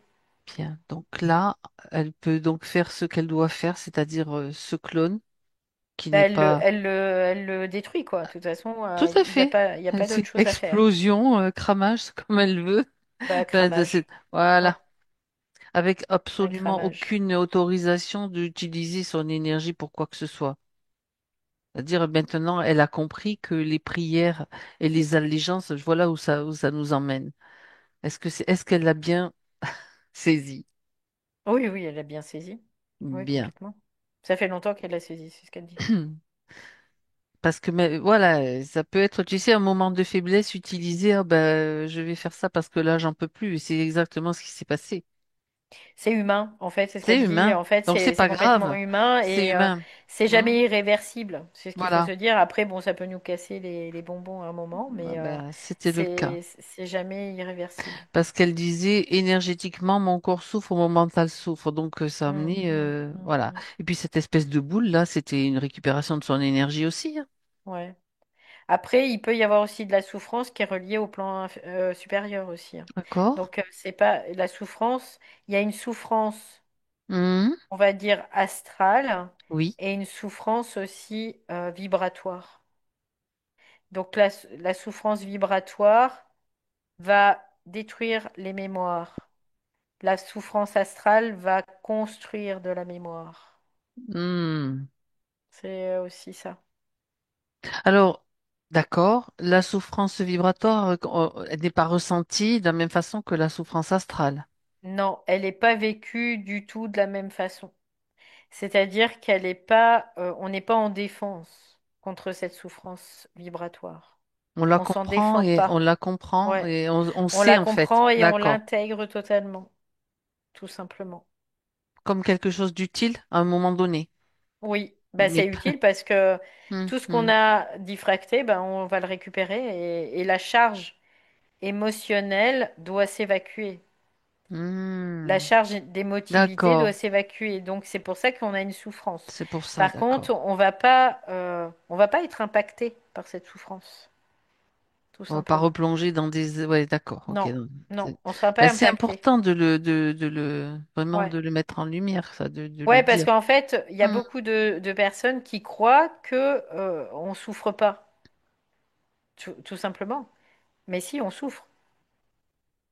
Bien. Donc là, elle peut donc faire ce qu'elle doit faire, c'est-à-dire ce clone qui Bah, n'est pas. elle le détruit, quoi. De toute façon, Tout à il fait. y a pas C'est d'autre chose à faire. explosion, cramage, comme elle veut. Bah, C'est- cramage. Ouais, Voilà. Avec un absolument cramage. aucune autorisation d'utiliser son énergie pour quoi que ce soit. C'est-à-dire maintenant, elle a compris que les prières et les allégeances, voilà où ça nous emmène. Est-ce qu'elle l'a bien saisi? Oui, oui, elle a bien saisi. Oui, Bien. complètement. Ça fait longtemps qu'elle l'a saisi, c'est ce qu'elle dit. Parce que mais, voilà, ça peut être, tu sais, un moment de faiblesse utilisé, ah ben, je vais faire ça parce que là, j'en peux plus. Et c'est exactement ce qui s'est passé. C'est humain, en fait, c'est ce C'est qu'elle dit. humain. En fait, Donc c'est c'est pas complètement grave. humain C'est et humain. c'est Hmm. jamais irréversible. C'est ce qu'il faut Voilà. se dire. Après, bon, ça peut nous casser les bonbons à un moment, Ah mais ben, c'était le cas. c'est jamais irréversible. Parce qu'elle disait énergétiquement, mon corps souffre, mon mental souffre. Donc ça a Mm, amené, mm, mm, voilà. mm. Et puis cette espèce de boule là, c'était une récupération de son énergie aussi, hein. Ouais. Après, il peut y avoir aussi de la souffrance qui est reliée au plan supérieur aussi, hein. D'accord? Donc, c'est pas la souffrance. Il y a une souffrance, Mhm. on va dire, astrale Oui. et une souffrance aussi vibratoire. Donc, la souffrance vibratoire va détruire les mémoires. La souffrance astrale va construire de la mémoire. Hmm. C'est aussi ça. Alors, d'accord, la souffrance vibratoire, elle n'est pas ressentie de la même façon que la souffrance astrale. Non, elle n'est pas vécue du tout de la même façon. C'est-à-dire qu'elle est pas, on n'est pas en défense contre cette souffrance vibratoire. On s'en défend On pas. la comprend Ouais. et on On sait la en fait. comprend et on D'accord. l'intègre totalement, tout simplement. Comme quelque chose d'utile à un moment donné. Oui, bah Mais c'est pas. utile parce que Hmm, tout ce qu'on hmm, a diffracté, ben on va le récupérer et la charge émotionnelle doit s'évacuer. La hmm. charge d'émotivité doit D'accord. s'évacuer. Donc c'est pour ça qu'on a une souffrance. C'est pour ça, Par contre, d'accord. on va pas être impacté par cette souffrance, tout On va pas simplement. replonger dans des. Ouais, d'accord. Ok. Non, non, C'est on sera pas ben, c'est impacté. important de le vraiment Ouais. de le mettre en lumière, ça, de le Ouais, parce dire. qu'en fait, il y a Hmm. beaucoup de personnes qui croient que on souffre pas, tout simplement. Mais si, on souffre.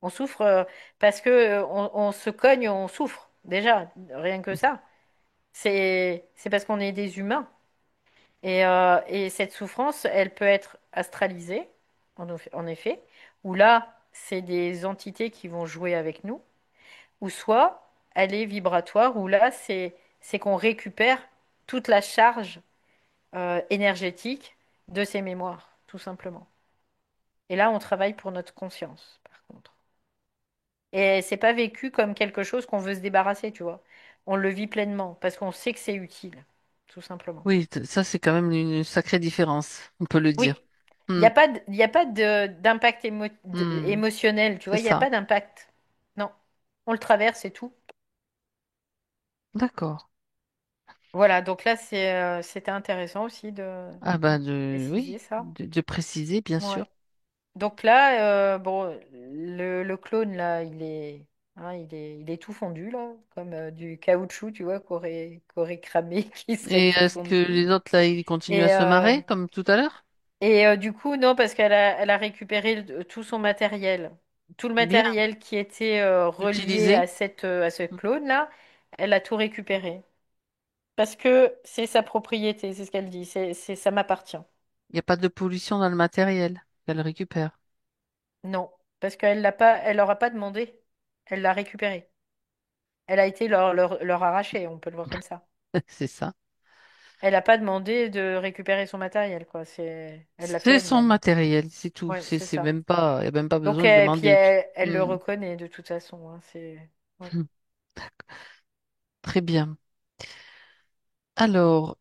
On souffre parce que on se cogne, on souffre. Déjà, rien que ça. C'est parce qu'on est des humains. Et cette souffrance, elle peut être astralisée, en effet, où là, c'est des entités qui vont jouer avec nous, ou soit elle est vibratoire, où là, c'est qu'on récupère toute la charge énergétique de ces mémoires, tout simplement. Et là, on travaille pour notre conscience, par contre. Et c'est pas vécu comme quelque chose qu'on veut se débarrasser, tu vois. On le vit pleinement, parce qu'on sait que c'est utile, tout simplement. Oui, ça c'est quand même une sacrée différence, on peut le dire. Oui, Hmm, il y a pas d'impact hmm. émotionnel, tu C'est vois, il n'y a ça. pas d'impact. Non, on le traverse et tout. D'accord. Voilà, donc là, c'était intéressant aussi Ah bah de de préciser oui, ça. de préciser bien Ouais. sûr. Donc là, bon, le clone, là, il est tout fondu, là, comme du caoutchouc, tu vois, qui aurait cramé, qui serait Et tout est-ce que fondu. les autres là ils continuent à Et, se marrer comme tout à l'heure? du coup, non, parce elle a récupéré tout son matériel. Tout le Bien matériel qui était relié utilisé. à ce Il clone-là, elle a tout récupéré. Parce que c'est sa propriété, c'est ce qu'elle dit, ça m'appartient. n'y a pas de pollution dans le matériel qu'elle récupère. Non, parce qu'elle l'a pas, elle leur a pas demandé. Elle l'a récupéré. Elle a été leur arracher, on peut le voir comme ça. C'est ça. Elle n'a pas demandé de récupérer son matériel, quoi. Elle l'a fait C'est son elle-même. matériel, c'est tout. Ouais, c'est C'est ça. même pas, il n'y a même pas Donc, besoin de puis demander. elle le Hmm. reconnaît de toute façon, hein. Ouais. Très bien. Alors,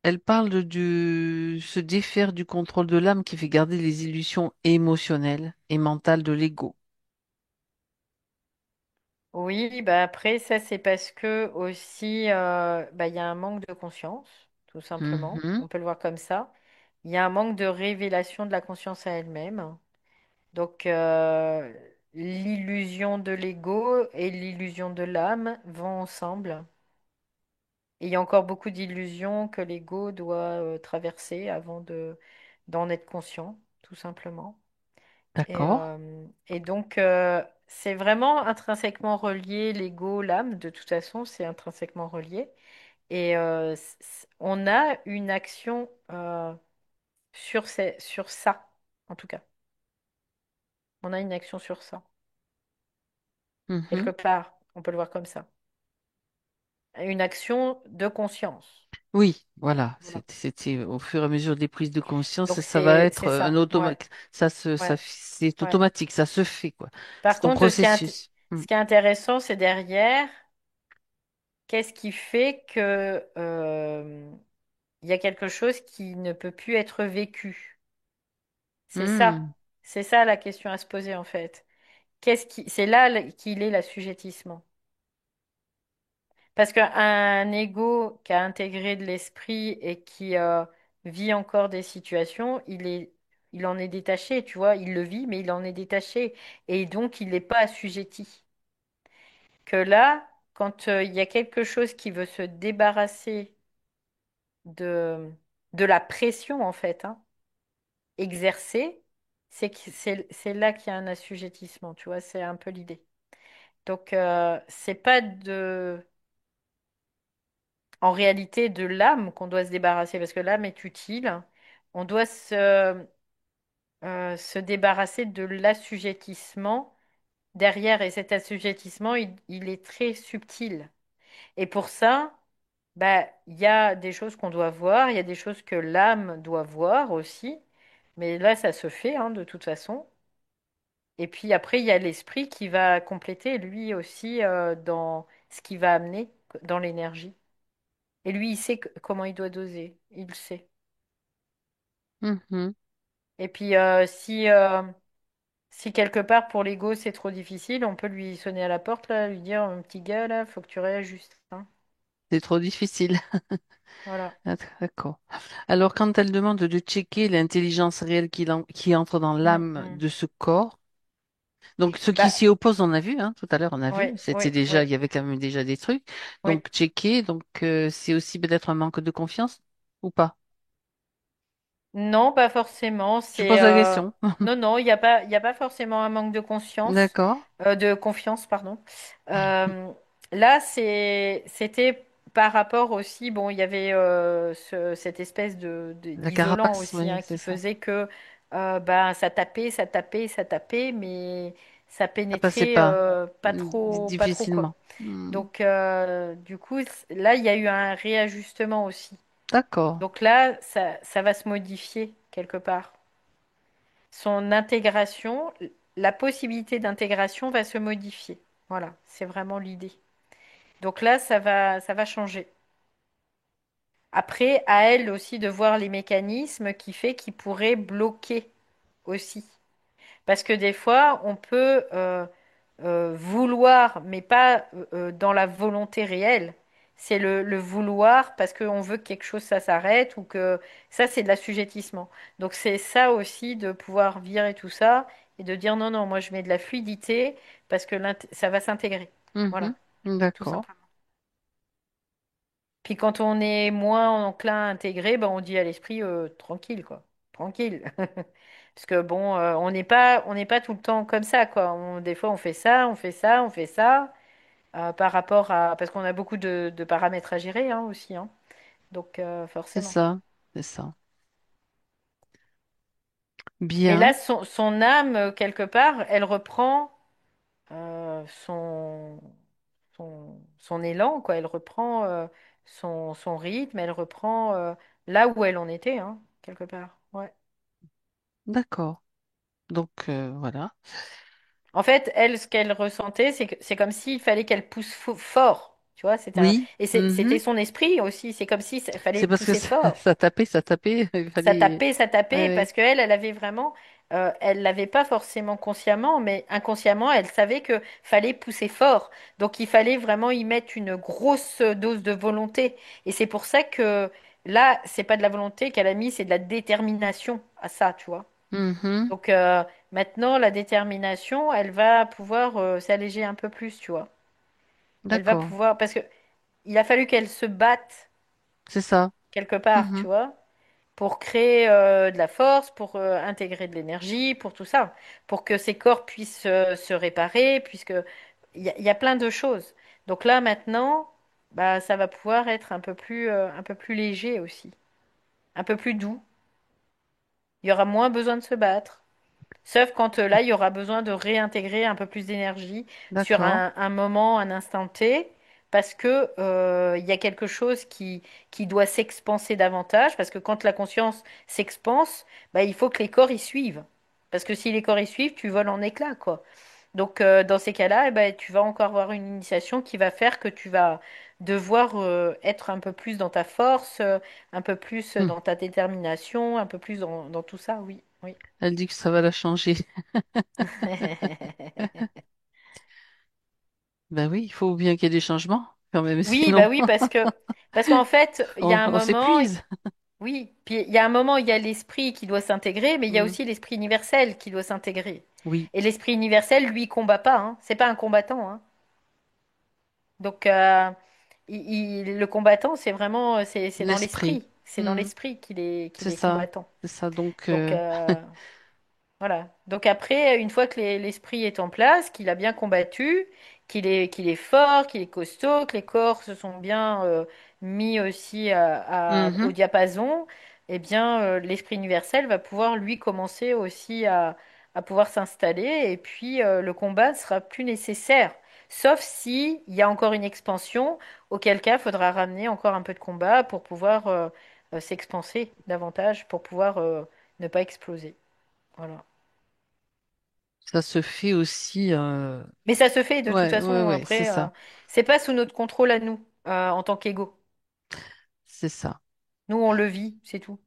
elle parle de se défaire du contrôle de l'âme qui fait garder les illusions émotionnelles et mentales de l'ego. Oui, bah après, ça, c'est parce que aussi, bah, il y a un manque de conscience, tout simplement. Mhm. On peut le voir comme ça. Il y a un manque de révélation de la conscience à elle-même. Donc, l'illusion de l'ego et l'illusion de l'âme vont ensemble. Et il y a encore beaucoup d'illusions que l'ego doit traverser avant d'en être conscient, tout simplement. D'accord. Et donc, c'est vraiment intrinsèquement relié, l'ego, l'âme, de toute façon, c'est intrinsèquement relié. Et on a une action sur ça, en tout cas. On a une action sur ça. Quelque Mhm. part, on peut le voir comme ça. Une action de conscience. Oui, voilà. Voilà. C'était au fur et à mesure des prises de conscience, Donc, ça va être c'est un ça. Ouais, automatique. ouais, C'est ouais. automatique, ça se fait, quoi. Par C'est un contre, processus. Hmm. ce qui est intéressant, c'est derrière, qu'est-ce qui fait que il y a quelque chose qui ne peut plus être vécu. C'est ça. Hmm. C'est ça la question à se poser en fait. C'est là qu'il est l'assujettissement. Parce qu'un ego qui a intégré de l'esprit et qui vit encore des situations, il en est détaché, tu vois. Il le vit, mais il en est détaché. Et donc, il n'est pas assujetti. Que là, quand il y a quelque chose qui veut se débarrasser de, de la pression, en fait, hein, exercée, c'est là qu'il y a un assujettissement, tu vois. C'est un peu l'idée. Donc, c'est pas en réalité de l'âme qu'on doit se débarrasser, parce que l'âme est utile. On doit se débarrasser de l'assujettissement derrière, et cet assujettissement, il est très subtil. Et pour ça, bah, il y a des choses qu'on doit voir, il y a des choses que l'âme doit voir aussi, mais là, ça se fait, hein, de toute façon. Et puis après, il y a l'esprit qui va compléter, lui aussi, dans ce qu'il va amener, dans l'énergie. Et lui, il sait comment il doit doser, il le sait. Mhm. Et puis, si quelque part pour l'ego c'est trop difficile, on peut lui sonner à la porte, là, lui dire, mon petit gars, là, faut que tu réajustes, hein. C'est trop difficile. Voilà. Ah, d'accord. Alors, quand elle demande de checker l'intelligence réelle qui entre dans Mm, l'âme mm. de ce corps, donc ce qui Bah, s'y oppose, on a vu, hein, tout à l'heure, on a vu, oui, c'était oui, déjà, oui, il y avait quand même déjà des trucs. oui. Donc, checker, donc c'est aussi peut-être un manque de confiance ou pas? Non, pas forcément. Je pose la question. Non, non, il y a pas forcément un manque D'accord. de confiance, pardon. Euh, Là, c'était par rapport aussi, bon, il y avait cette espèce La d'isolant carapace, aussi, oui, hein, c'est qui ça. faisait que bah, ça tapait, ça tapait, ça tapait, mais ça Ça passait pénétrait pas. pas trop quoi. Difficilement. Hmm. Donc, du coup, là, il y a eu un réajustement aussi. D'accord. Donc là, ça va se modifier quelque part. Son intégration, la possibilité d'intégration va se modifier. Voilà, c'est vraiment l'idée. Donc là, ça va changer. Après, à elle aussi de voir les mécanismes qui fait qu'il pourrait bloquer aussi. Parce que des fois, on peut vouloir, mais pas dans la volonté réelle. C'est le vouloir parce qu'on veut que quelque chose, ça s'arrête ou que ça, c'est de l'assujettissement. Donc c'est ça aussi de pouvoir virer tout ça et de dire non, non, moi je mets de la fluidité parce que ça va s'intégrer. Voilà, Mhm. tout D'accord. simplement. Puis quand on est moins enclin à intégrer, ben on dit à l'esprit tranquille, quoi. Tranquille. Parce que bon, on n'est pas tout le temps comme ça, quoi. Des fois, on fait ça, on fait ça, on fait ça, par rapport à... Parce qu'on a beaucoup de paramètres à gérer, hein, aussi, hein. Donc, C'est forcément. ça. C'est ça. Et là, Bien, son âme, quelque part, elle reprend son élan, quoi. Elle reprend son rythme, elle reprend là où elle en était, hein, quelque part. Ouais. d'accord. Donc, voilà. En fait, elle, ce qu'elle ressentait, c'est que c'est comme s'il fallait qu'elle pousse fort. Tu vois, Oui. c'était Mhm. son esprit aussi. C'est comme si il fallait C'est parce que pousser fort. ça tapait, il fallait. Ça Ouais, tapait, ouais. parce qu'elle, elle avait vraiment, elle l'avait pas forcément consciemment, mais inconsciemment, elle savait que fallait pousser fort. Donc, il fallait vraiment y mettre une grosse dose de volonté. Et c'est pour ça que là, c'est pas de la volonté qu'elle a mis, c'est de la détermination à ça, tu vois. Mhm. Donc, maintenant, la détermination, elle va pouvoir s'alléger un peu plus, tu vois. Elle va D'accord. pouvoir, parce que il a fallu qu'elle se batte C'est ça. quelque part, Mhm. tu vois, pour créer de la force, pour intégrer de l'énergie, pour tout ça, pour que ses corps puissent se réparer, puisque il y a plein de choses. Donc là, maintenant, bah, ça va pouvoir être un peu plus léger aussi, un peu plus doux. Il y aura moins besoin de se battre. Sauf quand là, il y aura besoin de réintégrer un peu plus d'énergie sur D'accord. un moment, un instant T, parce que il y a quelque chose qui doit s'expanser davantage, parce que quand la conscience s'expanse, bah, il faut que les corps y suivent. Parce que si les corps y suivent, tu voles en éclats, quoi. Donc dans ces cas-là, eh ben, tu vas encore avoir une initiation qui va faire que tu vas devoir être un peu plus dans ta force, un peu plus Hmm. dans ta détermination, un peu plus dans tout ça, oui, oui. Elle dit que ça va la changer. Ben oui, il faut bien qu'il y ait des changements, quand même, Oui, sinon bah oui, parce qu'en fait, il y a un on moment, s'épuise. oui, puis il y a un moment, il y a l'esprit qui doit s'intégrer, mais il y a Hmm. aussi l'esprit universel qui doit s'intégrer. Oui, Et l'esprit universel, lui, combat pas, hein. C'est pas un combattant, hein. Donc, le combattant, c'est vraiment, c'est dans l'esprit. l'esprit, c'est dans Hmm. l'esprit qu'il C'est est ça. combattant. C'est ça. Donc, Donc, voilà. Donc après, une fois que l'esprit est en place, qu'il a bien combattu, qu'il est fort, qu'il est costaud, que les corps se sont bien mis aussi au mhm. diapason, eh bien, l'esprit universel va pouvoir lui commencer aussi à pouvoir s'installer et puis le combat ne sera plus nécessaire. Sauf si il y a encore une expansion, auquel cas il faudra ramener encore un peu de combat pour pouvoir s'expanser davantage, pour pouvoir ne pas exploser. Voilà. Ça se fait aussi. Mais ça se fait de toute Ouais, ouais, façon ouais, c'est après. ça. C'est pas sous notre contrôle à nous en tant qu'ego. C'est ça. Nous on le vit, c'est tout.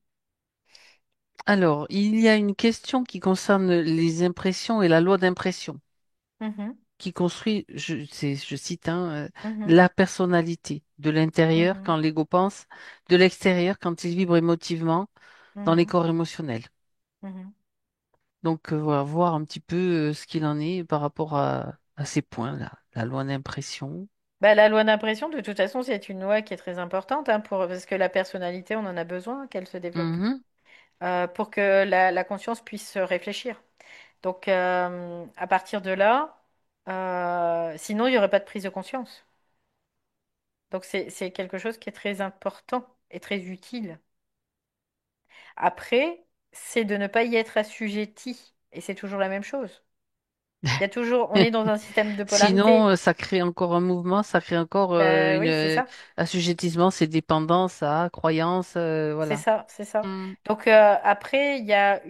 Alors, il y a une question qui concerne les impressions et la loi d'impression, Mhm, qui construit, je cite, hein, mhm, la personnalité de l'intérieur mhm, quand l'ego pense, de l'extérieur quand il vibre émotivement dans les mhm, corps émotionnels. mhm. Donc, voilà, voir un petit peu ce qu'il en est par rapport à ces points-là, la loi d'impression. Bah, la loi d'impression, de toute façon, c'est une loi qui est très importante hein, parce que la personnalité, on en a besoin qu'elle se développe Mhm. pour que la conscience puisse réfléchir. Donc, à partir de là, sinon, il n'y aurait pas de prise de conscience. Donc, c'est quelque chose qui est très important et très utile. Après, c'est de ne pas y être assujetti. Et c'est toujours la même chose. Il y a toujours, on est dans un système de Sinon, polarité. ça crée encore un mouvement, ça crée encore Ben une oui, c'est ça. assujettissement, c'est dépendance à croyance, C'est voilà. ça, c'est ça. Mm. Donc après, il y a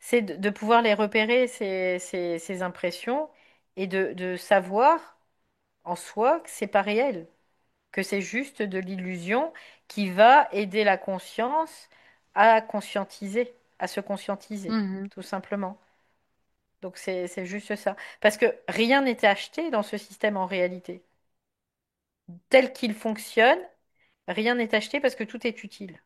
c'est de pouvoir les repérer, ces impressions, et de savoir en soi que c'est pas réel, que c'est juste de l'illusion qui va aider la conscience à conscientiser, à se conscientiser, Mhm. tout simplement. Donc c'est juste ça. Parce que rien n'est acheté dans ce système en réalité. Tel qu'il fonctionne, rien n'est acheté parce que tout est utile.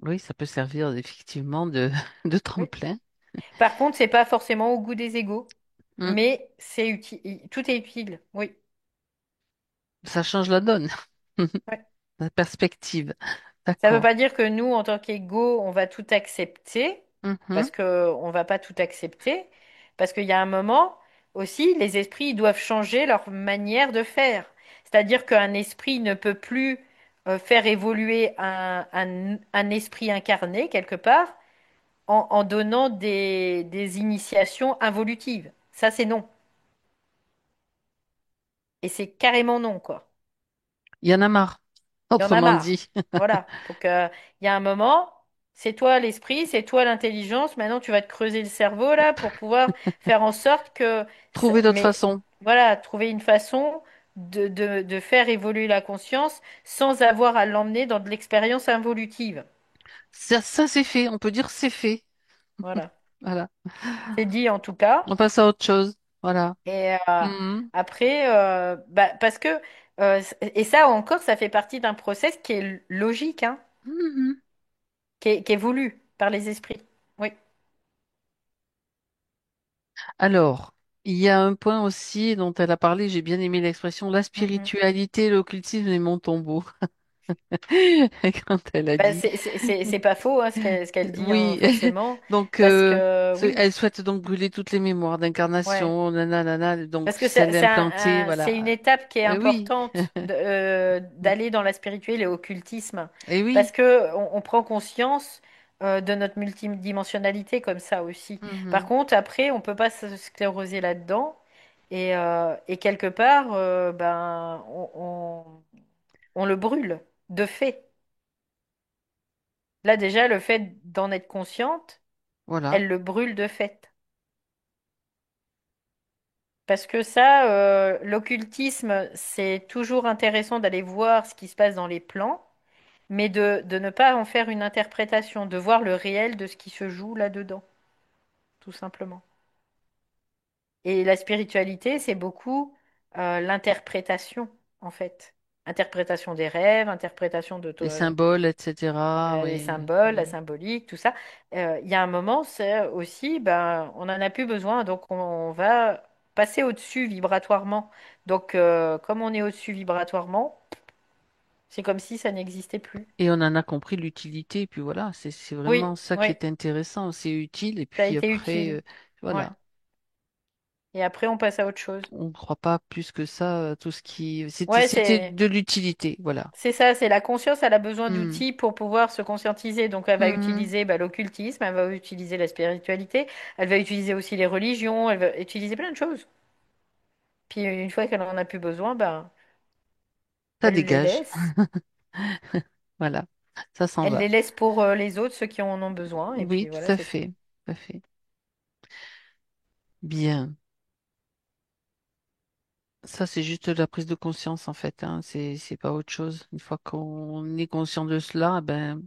Oui, ça peut servir effectivement de, de Oui. tremplin. Par contre, c'est pas forcément au goût des égaux, Mm. mais c'est utile. Tout est utile. Oui. Ça change la donne, Ouais. la perspective. Ça ne veut D'accord. pas dire que nous, en tant qu'égaux, on va tout accepter, Mhm. parce que on va pas tout accepter, parce qu'il y a un moment aussi, les esprits ils doivent changer leur manière de faire. C'est-à-dire qu'un esprit ne peut plus faire évoluer un esprit incarné quelque part en donnant des initiations involutives. Ça, c'est non. Et c'est carrément non, quoi. Il y en a marre, Il y en a autrement marre. dit. Voilà. Donc, il y a un moment, c'est toi l'esprit, c'est toi l'intelligence. Maintenant, tu vas te creuser le cerveau, là, pour pouvoir faire en sorte que... Trouver d'autres Mais façons. voilà, trouver une façon de faire évoluer la conscience sans avoir à l'emmener dans de l'expérience involutive. Ça c'est fait, on peut dire c'est fait. Voilà. Voilà. C'est dit en tout cas. On passe à autre chose. Voilà. Et Mhm. après, bah, parce que... et ça encore, ça fait partie d'un process qui est logique, hein, Mhm. qui est voulu par les esprits. Oui. Alors, il y a un point aussi dont elle a parlé, j'ai bien aimé l'expression, la Mhm. spiritualité, l'occultisme est mon tombeau. Quand elle a Bah, dit. c'est pas faux, hein, ce qu'elle dit, hein, Oui, forcément. donc Parce que, oui, elle souhaite donc brûler toutes les mémoires ouais. d'incarnation, nanana, donc Parce que celle implantée, c'est une voilà. étape qui est Oui, importante d'aller dans la spirituelle et occultisme. et Parce oui. que on prend conscience de notre multidimensionnalité comme ça aussi. Par Mhm. contre, après, on peut pas se scléroser là-dedans. Et quelque part, ben, on le brûle, de fait. Là, déjà, le fait d'en être consciente, Voilà. elle le brûle de fait. Parce que ça, l'occultisme, c'est toujours intéressant d'aller voir ce qui se passe dans les plans, mais de ne pas en faire une interprétation, de voir le réel de ce qui se joue là-dedans, tout simplement. Et la spiritualité, c'est beaucoup l'interprétation, en fait. Interprétation des rêves, interprétation de Les symboles, etc. les Oui. symboles, la Mhm. symbolique, tout ça. Il y a un moment, c'est aussi, ben, on n'en a plus besoin, donc on va passer au-dessus vibratoirement. Donc, comme on est au-dessus vibratoirement, c'est comme si ça n'existait plus. Et on en a compris l'utilité, et puis voilà, c'est Oui, vraiment ça qui oui, est intéressant, c'est utile, et ça a puis été après, utile. Ouais. voilà. Et après, on passe à autre chose. On ne croit pas plus que ça, tout ce qui... Ouais, C'était c'est de l'utilité, voilà. c'est ça, c'est la conscience, elle a besoin Hmm. d'outils pour pouvoir se conscientiser. Donc, elle va Mhm. utiliser bah, l'occultisme, elle va utiliser la spiritualité, elle va utiliser aussi les religions, elle va utiliser plein de choses. Puis une fois qu'elle en a plus besoin, ben, Ça elle les dégage, laisse. voilà, ça s'en Elle va. les laisse pour les autres, ceux qui en ont besoin. Et Oui, puis tout voilà, à c'est tout. fait, tout à fait. Bien. Ça, c'est juste la prise de conscience, en fait, hein. C'est pas autre chose. Une fois qu'on est conscient de cela, ben,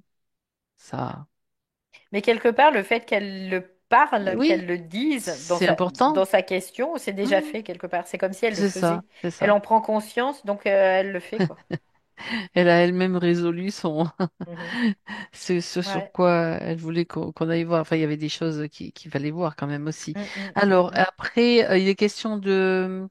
ça... Mais quelque part, le fait qu'elle le parle, Oui, qu'elle le dise c'est important. dans sa question, c'est déjà Mhm. fait quelque part. C'est comme si elle le C'est faisait. ça, c'est Elle ça. en prend conscience, donc elle le fait, quoi. Elle a elle-même résolu son Mhm. ce sur Ouais. quoi elle voulait qu'on aille voir. Enfin, il y avait des choses qu'il fallait voir quand même aussi. Mm, mm, mm, Alors, mm. après, il est question de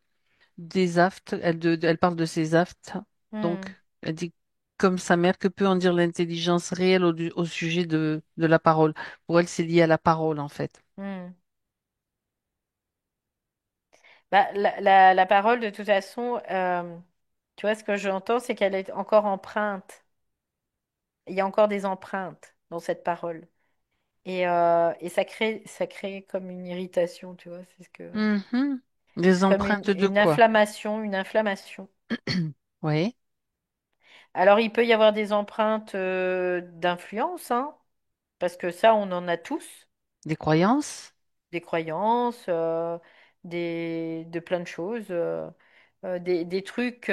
des aftes. Elle parle de ses aftes. Donc, Mm, elle dit, comme sa mère, que peut en dire l'intelligence réelle au sujet de la parole? Pour elle, c'est lié à la parole, en fait. mm. Bah, la parole, de toute façon, tu vois, ce que j'entends, c'est qu'elle est encore empreinte. Il y a encore des empreintes dans cette parole. Et ça crée comme une irritation, tu vois. C'est ce que, Mhm. Des comme empreintes de une quoi? inflammation, une inflammation. Oui. Alors, il peut y avoir des empreintes d'influence, hein, parce que ça, on en a tous, Des croyances? des croyances, de plein de choses, des trucs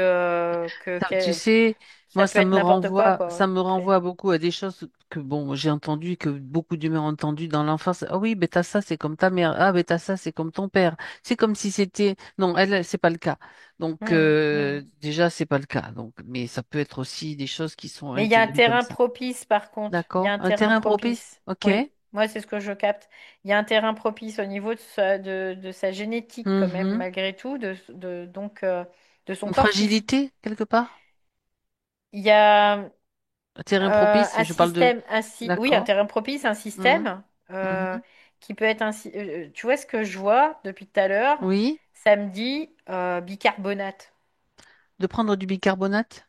Tu sais, ça moi, peut être n'importe quoi, ça quoi, me après. renvoie beaucoup à des choses que, bon, j'ai entendu, que beaucoup d'humains ont entendu dans l'enfance. Ah oui, ben t'as ça, c'est comme ta mère. Ah, ben t'as ça, c'est comme ton père. C'est comme si c'était... Non, c'est pas le cas. Donc, Hmm, hmm. déjà, c'est pas le cas. Donc, mais ça peut être aussi des choses qui sont Mais il y a un intégrées comme terrain ça. propice, par contre. Il y a D'accord? un Un terrain terrain propice? propice. Ok. Oui, moi, c'est ce que je capte. Il y a un terrain propice au niveau de sa génétique, quand même, Mhm. malgré tout, donc, de son Une corps physique. fragilité, quelque part? Il y a Un terrain propice, un je parle de... système, oui, un D'accord. terrain propice, un Mhm. système Mhm. qui peut être ainsi. Tu vois ce que je vois depuis tout à l'heure? Oui. Ça me dit bicarbonate. De prendre du bicarbonate?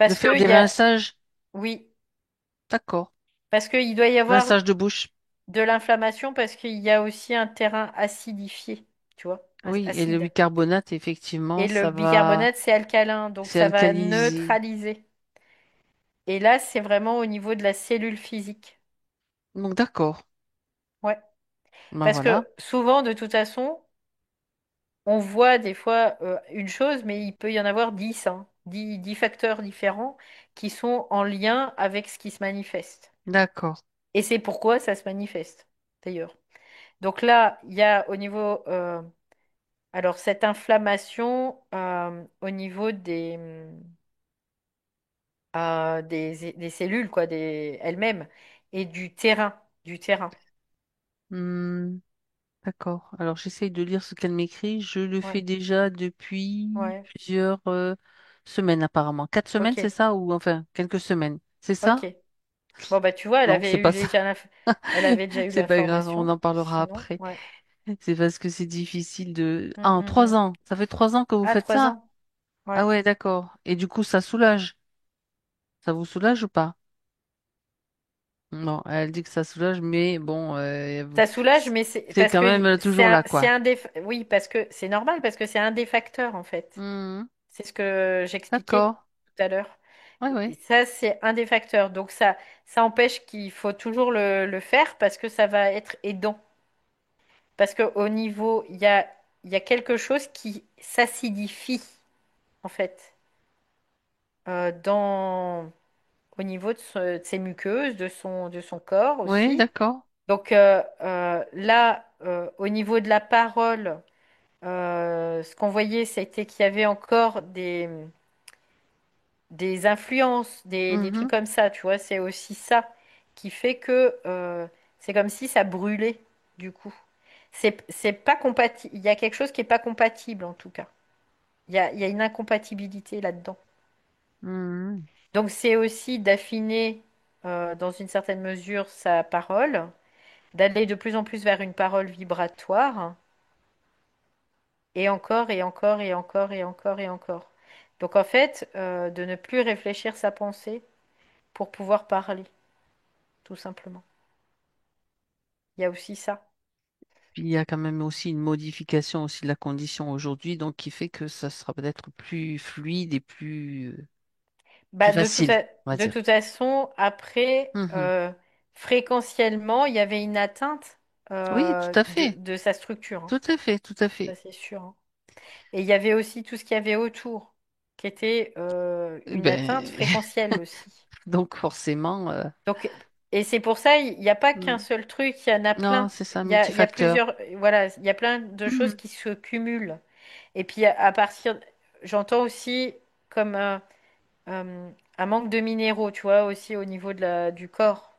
De Parce faire que des il y a, rinçages? oui, D'accord. parce qu'il doit y avoir Rinçage de bouche. de l'inflammation parce qu'il y a aussi un terrain acidifié, tu vois, Oui, et le acide. bicarbonate, effectivement, Et le ça va, bicarbonate, c'est alcalin, donc c'est ça va alcaliser. neutraliser. Et là, c'est vraiment au niveau de la cellule physique. Donc, d'accord. Ouais. Ben Parce que voilà. souvent, de toute façon, on voit des fois une chose, mais il peut y en avoir 10, hein, 10 facteurs différents qui sont en lien avec ce qui se manifeste. D'accord. Et c'est pourquoi ça se manifeste, d'ailleurs. Donc là, il y a au niveau, alors cette inflammation au niveau des cellules, quoi, elles-mêmes, et du terrain. Hmm, d'accord. Alors, j'essaye de lire ce qu'elle m'écrit. Je le Ouais, fais déjà depuis ouais, plusieurs semaines, apparemment. 4 semaines, c'est ok, ça? Ou enfin, quelques semaines. C'est ça? ok. Bon, bah, tu vois, Non, c'est pas ça. elle avait déjà eu C'est pas grave, on l'information. en parlera Sinon, après. ouais. C'est parce que c'est difficile de... Mm, Ah, en mm, mm. 3 ans. Ça fait 3 ans que vous Ah, faites 3 ça? ans. Ah Ouais. ouais, d'accord. Et du coup, ça soulage. Ça vous soulage ou pas? Non, elle dit que ça soulage, mais bon, Ça soulage, mais c'est c'est parce quand que même toujours là, quoi. oui, parce que c'est normal, parce que c'est un des facteurs, en fait. Mhm. C'est ce que j'expliquais D'accord. tout à l'heure. Ouais, Et ouais. ça, c'est un des facteurs. Donc ça empêche qu'il faut toujours le faire parce que ça va être aidant. Parce qu'au niveau, il y a quelque chose qui s'acidifie, en fait, au niveau de ses muqueuses, de son corps Oui, aussi. d'accord. Donc là, au niveau de la parole, ce qu'on voyait, c'était qu'il y avait encore des influences, des trucs Mhm. comme ça, tu vois. C'est aussi ça qui fait que c'est comme si ça brûlait, du coup. C'est pas compatible. Il y a quelque chose qui est pas compatible, en tout cas. Il y a une incompatibilité là-dedans. Mhm. Donc c'est aussi d'affiner, dans une certaine mesure, sa parole, d'aller de plus en plus vers une parole vibratoire, et encore, et encore, et encore, et encore, et encore. Donc en fait, de ne plus réfléchir sa pensée pour pouvoir parler, tout simplement. Il y a aussi ça. Puis il y a quand même aussi une modification aussi de la condition aujourd'hui, donc qui fait que ça sera peut-être plus fluide et plus Bah, facile, on va de dire. toute façon, après, Mhm. fréquentiellement, il y avait une atteinte Oui, tout à fait. de sa structure, hein. Tout à fait, tout à Ça, fait. c'est sûr, hein. Et il y avait aussi tout ce qu'il y avait autour, qui était Eh une atteinte ben, fréquentielle aussi. donc forcément, Donc, et c'est pour ça, il n'y a pas qu'un mm. seul truc, il y en a Non, plein. c'est ça, Il y a multifacteur. plusieurs, voilà, il y a plein de choses Mhm. qui se cumulent. Et puis, à partir, j'entends aussi comme un manque de minéraux, tu vois, aussi au niveau du corps.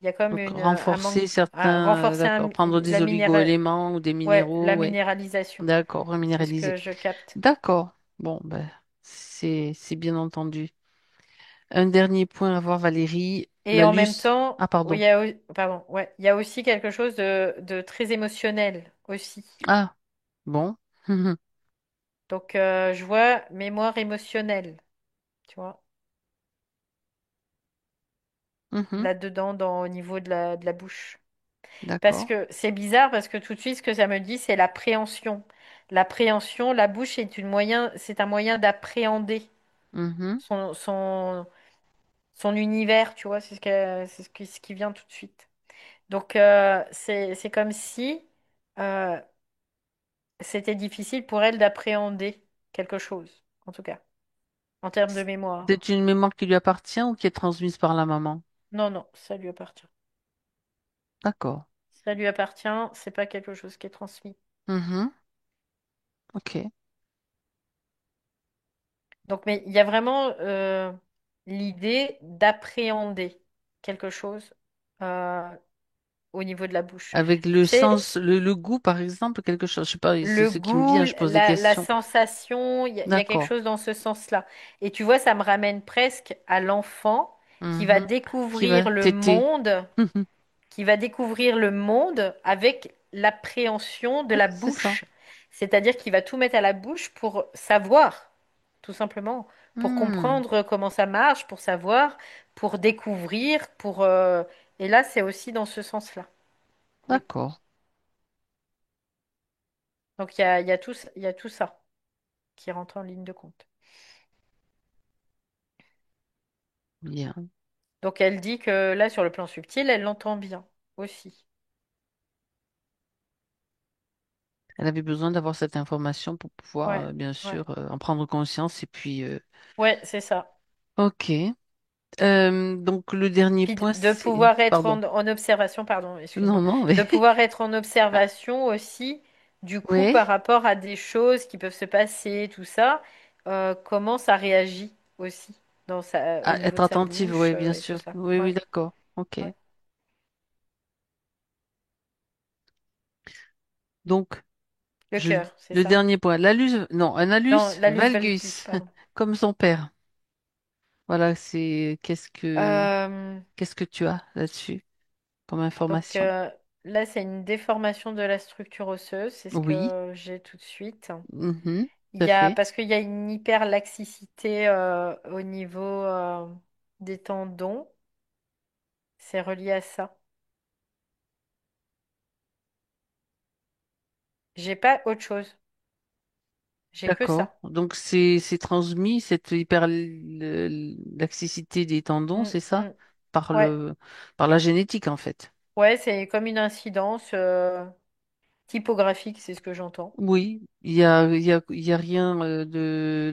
Il y a comme Donc un manque, renforcer certains, renforcer d'accord, prendre des oligo-éléments ou des la minéraux, ouais. minéralisation. D'accord, C'est ce reminéraliser. que je capte. D'accord. Bon, ben, c'est bien entendu. Un dernier point à voir, Valérie. Et La en même luce. temps, Ah, oui, pardon. pardon, ouais, il y a aussi quelque chose de très émotionnel aussi. Ah, bon. Mhm. Donc, je vois mémoire émotionnelle, tu vois, Mhm. là-dedans, au niveau de la bouche. Parce D'accord. que c'est bizarre, parce que tout de suite, ce que ça me dit, c'est l'appréhension. L'appréhension, la bouche c'est un moyen d'appréhender Mhm. son, son univers, tu vois, ce qui vient tout de suite. Donc, c'est comme si euh, c'était difficile pour elle d'appréhender quelque chose, en tout cas, en termes de mémoire. C'est une mémoire qui lui appartient ou qui est transmise par la maman? Non, non, ça lui appartient. D'accord. Ça lui appartient, c'est pas quelque chose qui est transmis. Mhm. Ok. Donc, mais il y a vraiment l'idée d'appréhender quelque chose euh, au niveau de la bouche. Avec le C'est sens, le goût, par exemple, quelque chose. Je sais pas, c'est le ce qui me goût, vient, je pose des la questions. sensation, il y a quelque D'accord. chose dans ce sens-là. Et tu vois, ça me ramène presque à l'enfant qui va Mhm. Qui va découvrir le téter. monde, Mhm. qui va découvrir le monde avec l'appréhension de Oui, la c'est ça. bouche. C'est-à-dire qu'il va tout mettre à la bouche pour savoir, tout simplement, pour Hmm. comprendre comment ça marche, pour savoir, pour découvrir, pour Et là, c'est aussi dans ce sens-là. Oui. D'accord. Donc il y a tout ça qui rentre en ligne de compte. Bien. Donc elle dit que là, sur le plan subtil, elle l'entend bien aussi. Elle avait besoin d'avoir cette information pour pouvoir, Ouais, bien ouais. sûr, en prendre conscience. Et puis, Ouais, c'est ça. ok. Donc, le dernier Puis point, de c'est... pouvoir être Pardon. en observation, pardon, Non, excuse-moi, non, mais... de pouvoir être en Ah, observation aussi, du coup, oui, par rapport à des choses qui peuvent se passer, tout ça, comment ça réagit aussi au niveau être de sa attentive, bouche oui, bien et tout sûr. ça. Oui, oui, Ouais, d'accord. Ok. ouais. Donc, Le je... cœur, c'est le ça? dernier point. L'allus... Non, un Non, allus l'allus valgus, valgus, pardon. comme son père. Voilà, c'est... Euh, Qu'est-ce que tu as là-dessus comme donc information? là, c'est une déformation de la structure osseuse, c'est ce Oui. que j'ai tout de suite. Mhm, tout à fait. Parce qu'il y a une hyperlaxicité au niveau des tendons. C'est relié à ça. J'ai pas autre chose. J'ai que D'accord. ça. Donc c'est transmis cette hyperlaxicité des tendons, Mm, c'est ça? mm. Par Ouais, par la génétique en fait. ouais, c'est comme une incidence typographique, c'est ce que j'entends. Oui, il y a rien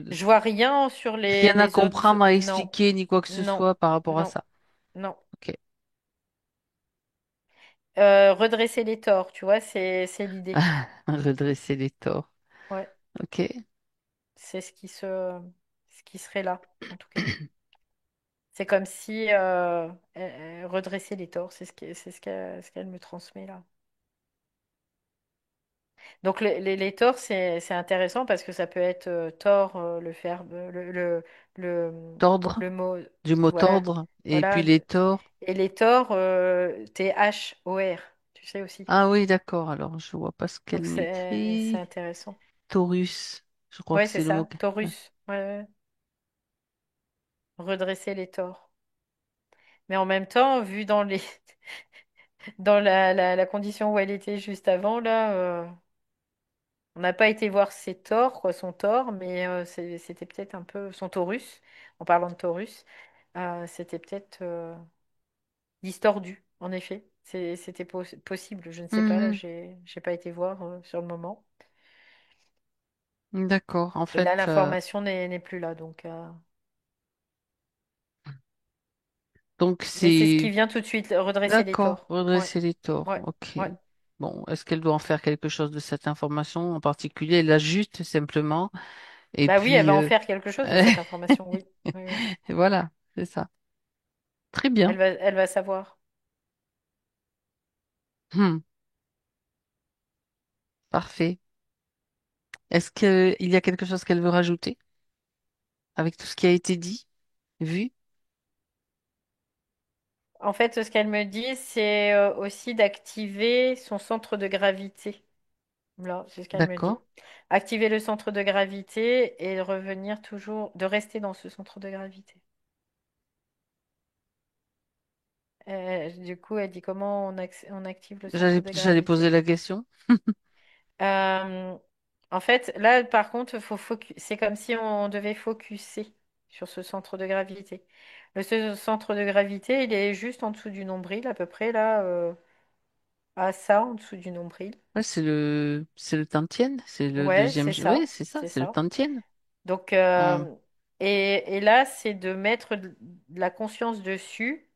Je vois rien sur rien à les autres. comprendre, à Non, expliquer, ni quoi que ce non, soit par rapport à non, ça. non. Ok. Redresser les torts, tu vois, c'est l'idée. Redresser les torts. Ouais, Ok. c'est ce qui serait là, en tout cas. C'est comme si elle redressait les torts, c'est ce qu'elle me transmet là. Donc les torts, c'est intéressant parce que ça peut être tort, le verbe, Tordre, le mot, du mot voilà, tordre. Et puis voilà. les torts. Et les torts, Thor, tu sais aussi. Ah oui, d'accord. Alors je vois pas ce qu'elle Donc c'est m'écrit. intéressant. Taurus. Je crois que Ouais, c'est c'est le mot. ça, Taurus. Ouais, ouais. Redresser les torts. Mais en même temps, vu dans les dans la condition où elle était juste avant, là. On n'a pas été voir ses torts, quoi, son tort, mais c'était peut-être un peu son Taurus, en parlant de Taurus, c'était peut-être distordu, en effet. C'était possible, je ne sais pas, là, Mhm. j'ai pas été voir sur le moment. D'accord. En Et là, fait, l'information n'est plus là, donc. donc Mais c'est ce qui c'est vient tout de suite, redresser les d'accord, torts. Ouais, redresser les torts. ouais, Ok. ouais. Bon, est-ce qu'elle doit en faire quelque chose de cette information en particulier? Elle l'ajuste simplement. Et Bah oui, elle puis, va en faire quelque chose de cette information, oui. Oui, oui. voilà, c'est ça. Très bien. Elle va savoir. Hmm, parfait. Est-ce qu'il y a quelque chose qu'elle veut rajouter avec tout ce qui a été dit, vu? En fait, ce qu'elle me dit, c'est aussi d'activer son centre de gravité. Là, c'est ce qu'elle me D'accord. dit. Activer le centre de gravité et revenir toujours, de rester dans ce centre de gravité. Du coup, elle dit comment on active le centre de J'allais poser gravité. la question. Euh, En fait, là, par contre, c'est comme si on devait focuser sur ce centre de gravité. Ce centre de gravité, il est juste en dessous du nombril, à peu près, là, à ça, en dessous du nombril. Ouais, c'est le Tantien, c'est le Ouais, deuxième. c'est Oui, ça, c'est ça, c'est c'est le ça. Tantien. Donc, Hum, et là, c'est de mettre de la conscience dessus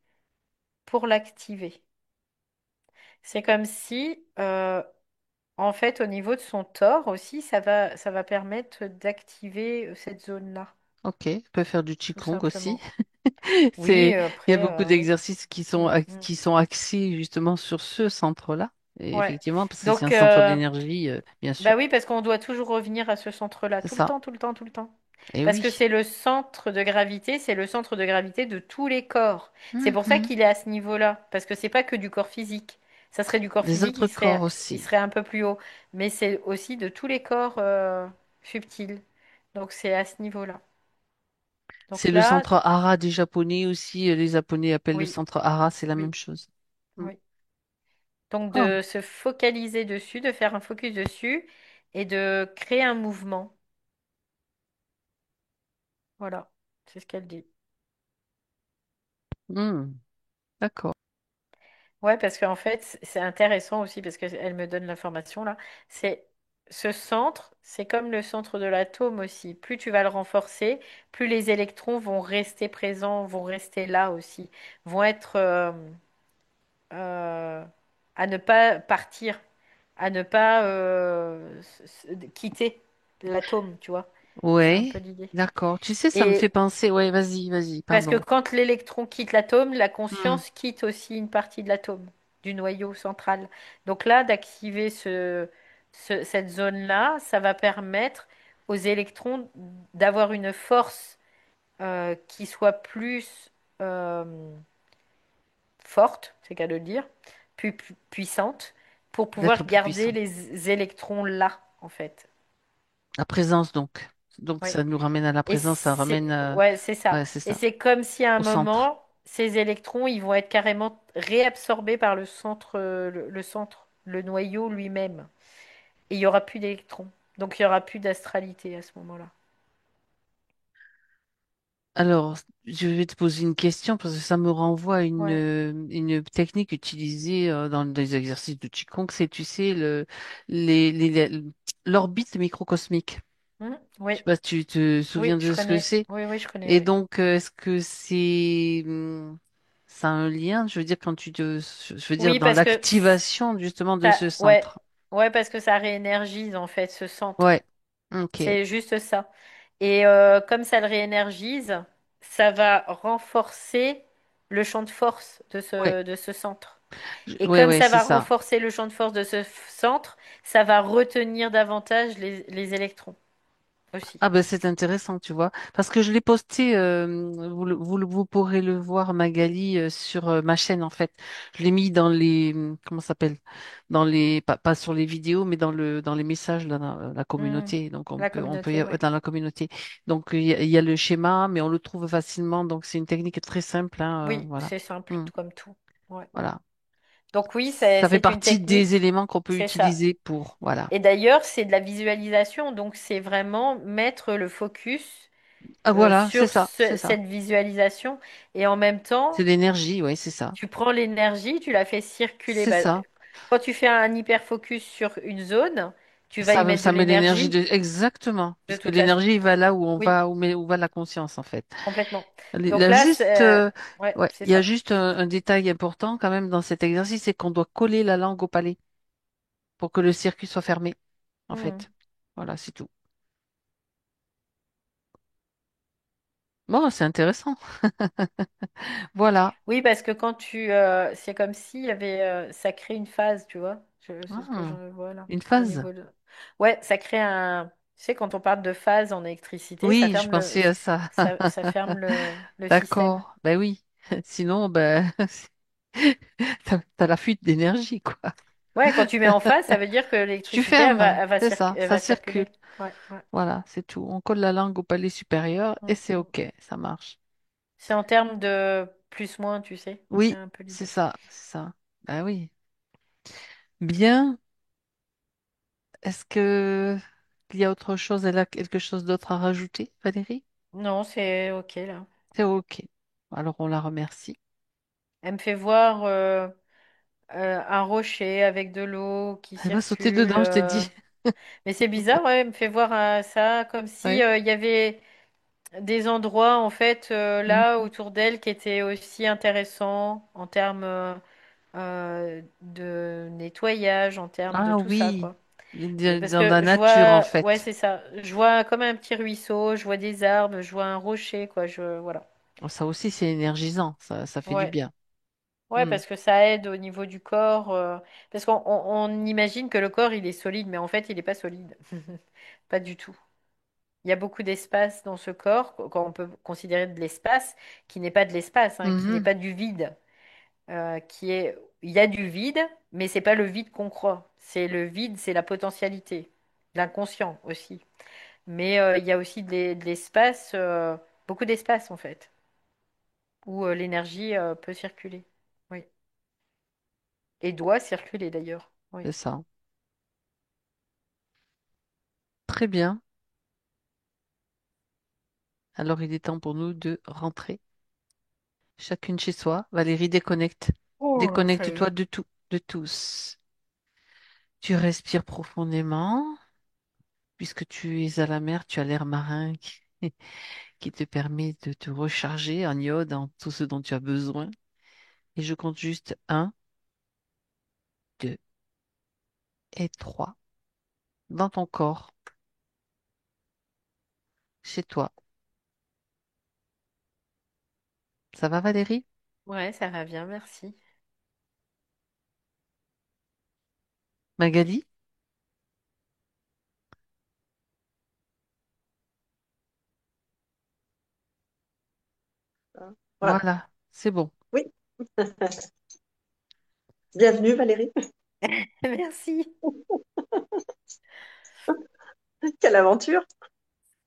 pour l'activer. C'est comme si, en fait, au niveau de son corps aussi, ça va permettre d'activer cette zone-là, ok, on peut faire du tout Qigong aussi. simplement. Oui, Il y a après, beaucoup oui. d'exercices Mm, mm. qui sont axés justement sur ce centre-là. Et Ouais. effectivement, parce que c'est un Donc, centre d'énergie, bien sûr. bah oui, parce qu'on doit toujours revenir à ce centre-là, C'est tout le ça. temps, tout le temps, tout le temps. Et Parce que oui. c'est le centre de gravité, c'est le centre de gravité de tous les corps. C'est pour ça Mhm. qu'il est à ce niveau-là, parce que c'est pas que du corps physique. Ça serait du corps Les physique, autres corps il aussi. serait un peu plus haut. Mais c'est aussi de tous les corps subtils. Donc c'est à ce niveau-là. C'est Donc le là, centre Hara des Japonais aussi. Les Japonais appellent le oui, centre Hara, c'est la même oui. chose. Donc Oh. de se focaliser dessus, de faire un focus dessus et de créer un mouvement. Voilà, c'est ce qu'elle dit. Hmm. D'accord. Ouais, parce qu'en fait, c'est intéressant aussi parce qu'elle me donne l'information là. C'est ce centre, c'est comme le centre de l'atome aussi. Plus tu vas le renforcer, plus les électrons vont rester présents, vont rester là aussi, vont être euh, à ne pas partir, à ne pas quitter l'atome, tu vois. C'est un Ouais, peu l'idée. d'accord. Tu sais, ça me fait Et penser. Ouais, vas-y, vas-y, parce que pardon. quand l'électron quitte l'atome, la Hmm. conscience quitte aussi une partie de l'atome, du noyau central. Donc là, d'activer cette zone-là, ça va permettre aux électrons d'avoir une force qui soit plus euh, forte, c'est qu'à le dire, plus puissante, pour D'être pouvoir plus garder puissant. les électrons là, en fait. La présence, donc. Donc, Oui. ça nous ramène à la Et présence, ça ramène. ouais, c'est ça. Ouais, c'est Et ça. c'est comme si à un Au centre. moment, ces électrons, ils vont être carrément réabsorbés par le centre, le centre, le noyau lui-même. Et il y aura plus d'électrons. Donc il y aura plus d'astralité à ce moment-là. Alors, je vais te poser une question parce que ça me renvoie à Ouais. une technique utilisée dans des exercices de Qigong, c'est, tu sais, l'orbite microcosmique. Je Oui, sais pas si tu te souviens oui, je de ce que connais. c'est. Oui, oui, je connais, Et oui. donc, est-ce que ça a un lien, je veux dire, je veux dire, Oui, dans parce que l'activation justement de ça, ce ouais, centre? ouais, parce que ça réénergise en fait ce centre. Ouais. Ok. C'est juste ça. Et comme ça le réénergise, ça va renforcer le champ de force Ouais. de ce centre. Et Ouais, comme ouais, ça c'est va ça. renforcer le champ de force de ce centre, ça va retenir davantage les électrons aussi. Ah ben c'est intéressant, tu vois, parce que je l'ai posté, vous pourrez le voir Magali sur ma chaîne en fait. Je l'ai mis dans les comment ça s'appelle, dans les pas sur les vidéos, mais dans les messages dans la Hmm. communauté. Donc La on peut communauté, ouais. dans la communauté. Donc il y a le schéma, mais on le trouve facilement. Donc c'est une technique très simple, hein, Oui, voilà. c'est simple, Hmm, comme tout. Ouais. voilà. Donc oui, Ça fait c'est une partie des technique, éléments qu'on peut c'est ça. utiliser pour voilà. Et d'ailleurs, c'est de la visualisation, donc c'est vraiment mettre le focus Ah voilà, c'est sur ça, c'est ça. cette visualisation et en même C'est temps, l'énergie, oui, c'est ça. tu prends l'énergie, tu la fais circuler. C'est Bah, ça. quand tu fais un hyperfocus sur une zone, tu vas y mettre de Ça met l'énergie l'énergie de... Exactement. de Puisque toute façon. l'énergie va là où on Oui, va, où va la conscience, en fait. complètement. Il y Donc a là, juste, ouais, ouais, c'est il y a ça. juste un détail important quand même dans cet exercice, c'est qu'on doit coller la langue au palais pour que le circuit soit fermé, en Mhm. fait. Voilà, c'est tout. Bon, c'est intéressant. Voilà. Oui, parce que quand c'est comme s'il y avait, ça crée une phase, tu vois. C'est ce que je Ah, vois là, une au phase. niveau de. Ouais, ça crée un. Tu sais, quand on parle de phase en électricité, Oui, je pensais à ça. ça ferme le système. D'accord. Ben oui. Sinon, ben, t'as la fuite d'énergie, quoi. Ouais, quand tu mets en phase, ça veut dire que Tu l'électricité, fermes, c'est ça, elle ça va circule. circuler. Ouais, ouais. Voilà, c'est tout. On colle la langue au palais supérieur et Mm, c'est mm. OK, ça marche. C'est en termes de plus-moins, tu sais. C'est Oui, un peu c'est l'idée. ça, c'est ça. Ah oui. Bien. Est-ce que il y a autre chose, elle a quelque chose d'autre à rajouter, Valérie? Non, c'est OK là. C'est OK. Alors on la remercie. Elle me fait voir un rocher avec de l'eau qui Elle va sauter circule. dedans, je t'ai dit. Mais c'est bizarre, ouais, elle me fait voir ça comme si Oui. il y avait des endroits en fait Mm. là autour d'elle qui étaient aussi intéressants en termes de nettoyage, en termes de Ah tout ça, oui, quoi. Et parce dans la que je nature en vois, ouais, fait. c'est ça. Je vois comme un petit ruisseau, je vois des arbres, je vois un rocher, quoi. Voilà. Ça aussi, c'est énergisant, ça fait du Ouais. bien. Ouais, Mm. parce que ça aide au niveau du corps. Parce on imagine que le corps, il est solide, mais en fait, il n'est pas solide. Pas du tout. Il y a beaucoup d'espace dans ce corps, quand on peut considérer de l'espace, qui n'est pas de l'espace, hein, qui n'est Mhm. pas du vide. Il y a du vide, mais c'est pas le vide qu'on croit. C'est le vide, c'est la potentialité, l'inconscient aussi. Mais il y a aussi de l'espace, beaucoup d'espace en fait, où l'énergie peut circuler. Oui. et doit circuler d'ailleurs. Oui. C'est ça. Très bien. Alors, il est temps pour nous de rentrer. Chacune chez soi. Valérie, déconnecte. Oh, ça y est. Déconnecte-toi de tout, de tous. Tu respires profondément. Puisque tu es à la mer, tu as l'air marin qui te permet de te recharger en iode, en tout ce dont tu as besoin. Et je compte juste un, 2 et 3 dans ton corps, chez toi. Ça va, Valérie? Ouais, ça va bien, merci. Magali? Voilà. Voilà, c'est bon. Oui. Bienvenue Valérie. Merci. Quelle aventure.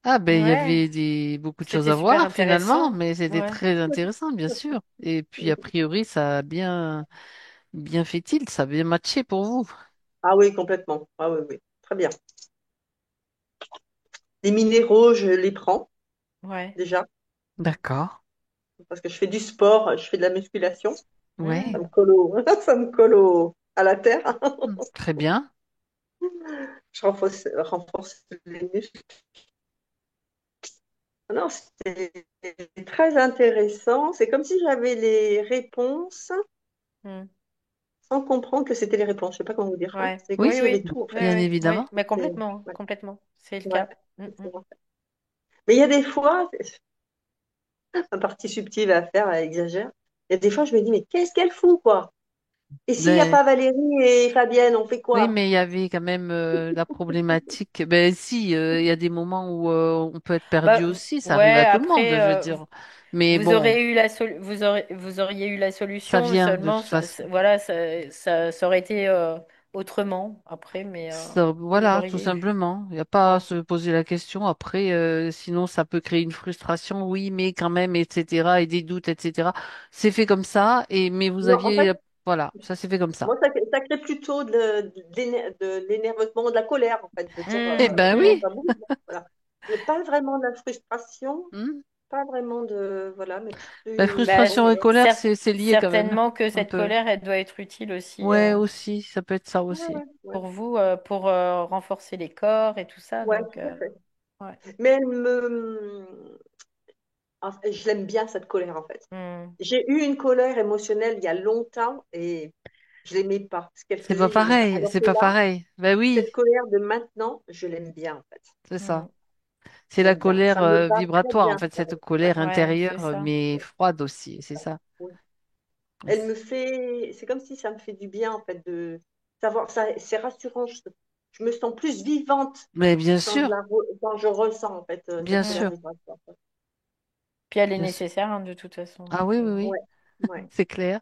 Ah ben il y Ouais, avait beaucoup de choses c'était à super voir finalement, intéressant. mais c'était Ouais. très intéressant, bien sûr. Et puis a priori, ça a bien fait-il, ça a bien matché pour vous. Ah oui, complètement. Ah oui, oui. Très bien. Les minéraux, je les prends Ouais. déjà D'accord. parce que je fais du sport, je fais de la musculation. Ça Ouais. me colle ça me colle à la terre. Très bien. Je renforce les muscles. Non, c'était très intéressant. C'est comme si j'avais les réponses Mm. sans comprendre que c'était les réponses. Je sais pas comment vous dire. Ouais. C'est comme Oui, s'il y avait Oui, tout en fait. bien oui, oui. évidemment. Mais C'est- complètement, Ouais, complètement. C'est le ouais, cas. Mm, mm. mais il y a des fois, un partie subtile à faire, elle exagère. Il y a des fois, je me dis, mais qu'est-ce qu'elle fout, quoi? Et s'il n'y a Ben, pas Valérie et Fabienne, on fait oui, quoi? mais il y avait quand même la problématique. Ben si, il y a des moments où on peut être perdu Bah, aussi, ça arrive ouais, à tout le monde, après, je veux dire. Mais vous bon, aurez eu vous auriez eu la ça solution, mais vient de seulement, toute façon. voilà, ça aurait été autrement après, vous Voilà, tout l'auriez eu. simplement. Il n'y a pas à Ouais. se poser la question. Après, sinon, ça peut créer une frustration. Oui, mais quand même, etc. Et des doutes, etc. C'est fait comme ça. Et mais vous Non, en aviez, fait, voilà, ça s'est fait comme ça. moi, ça crée plutôt de l'énervement, de la colère, en fait, de dire, Eh Mm, ben comment mm. oui. ça bouge, voilà. Mais pas vraiment de la frustration, Hmm. pas vraiment de, voilà, mais La plus, Bah, bon, frustration et colère, c'est lié quand même, certainement que un cette peu. colère, elle doit être utile aussi Ouais, aussi, ça peut être ça ouais, aussi. ouais, ouais, pour vous, pour renforcer les corps et tout ça. ouais, Donc, tout à fait. ouais. Mais je l'aime bien, cette colère, en fait. Mm. J'ai eu une colère émotionnelle il y a longtemps et je l'aimais pas. Ce qu'elle C'est pas faisait, j'aimais pas. pareil, Alors c'est que pas là, pareil. Ben oui, cette colère de maintenant, je l'aime bien, en fait. c'est ça. Mm. C'est la J'aime bien. colère Ça me va très vibratoire, en bien. fait, Ça. cette Ouais, colère Ouais, c'est intérieure, ça. mais ouais, froide aussi, c'est ça. ouais. Elle me fait, c'est comme si ça me fait du bien, en fait, de savoir, ça, c'est rassurant. Je me sens plus vivante Mais bien quand sûr, quand je ressens, en fait, cette bien colère sûr, vibratoire. Puis elle est bien sûr. nécessaire, hein, de toute façon. Ah Donc, oui, oui, oui, Ouais, ouais. c'est clair.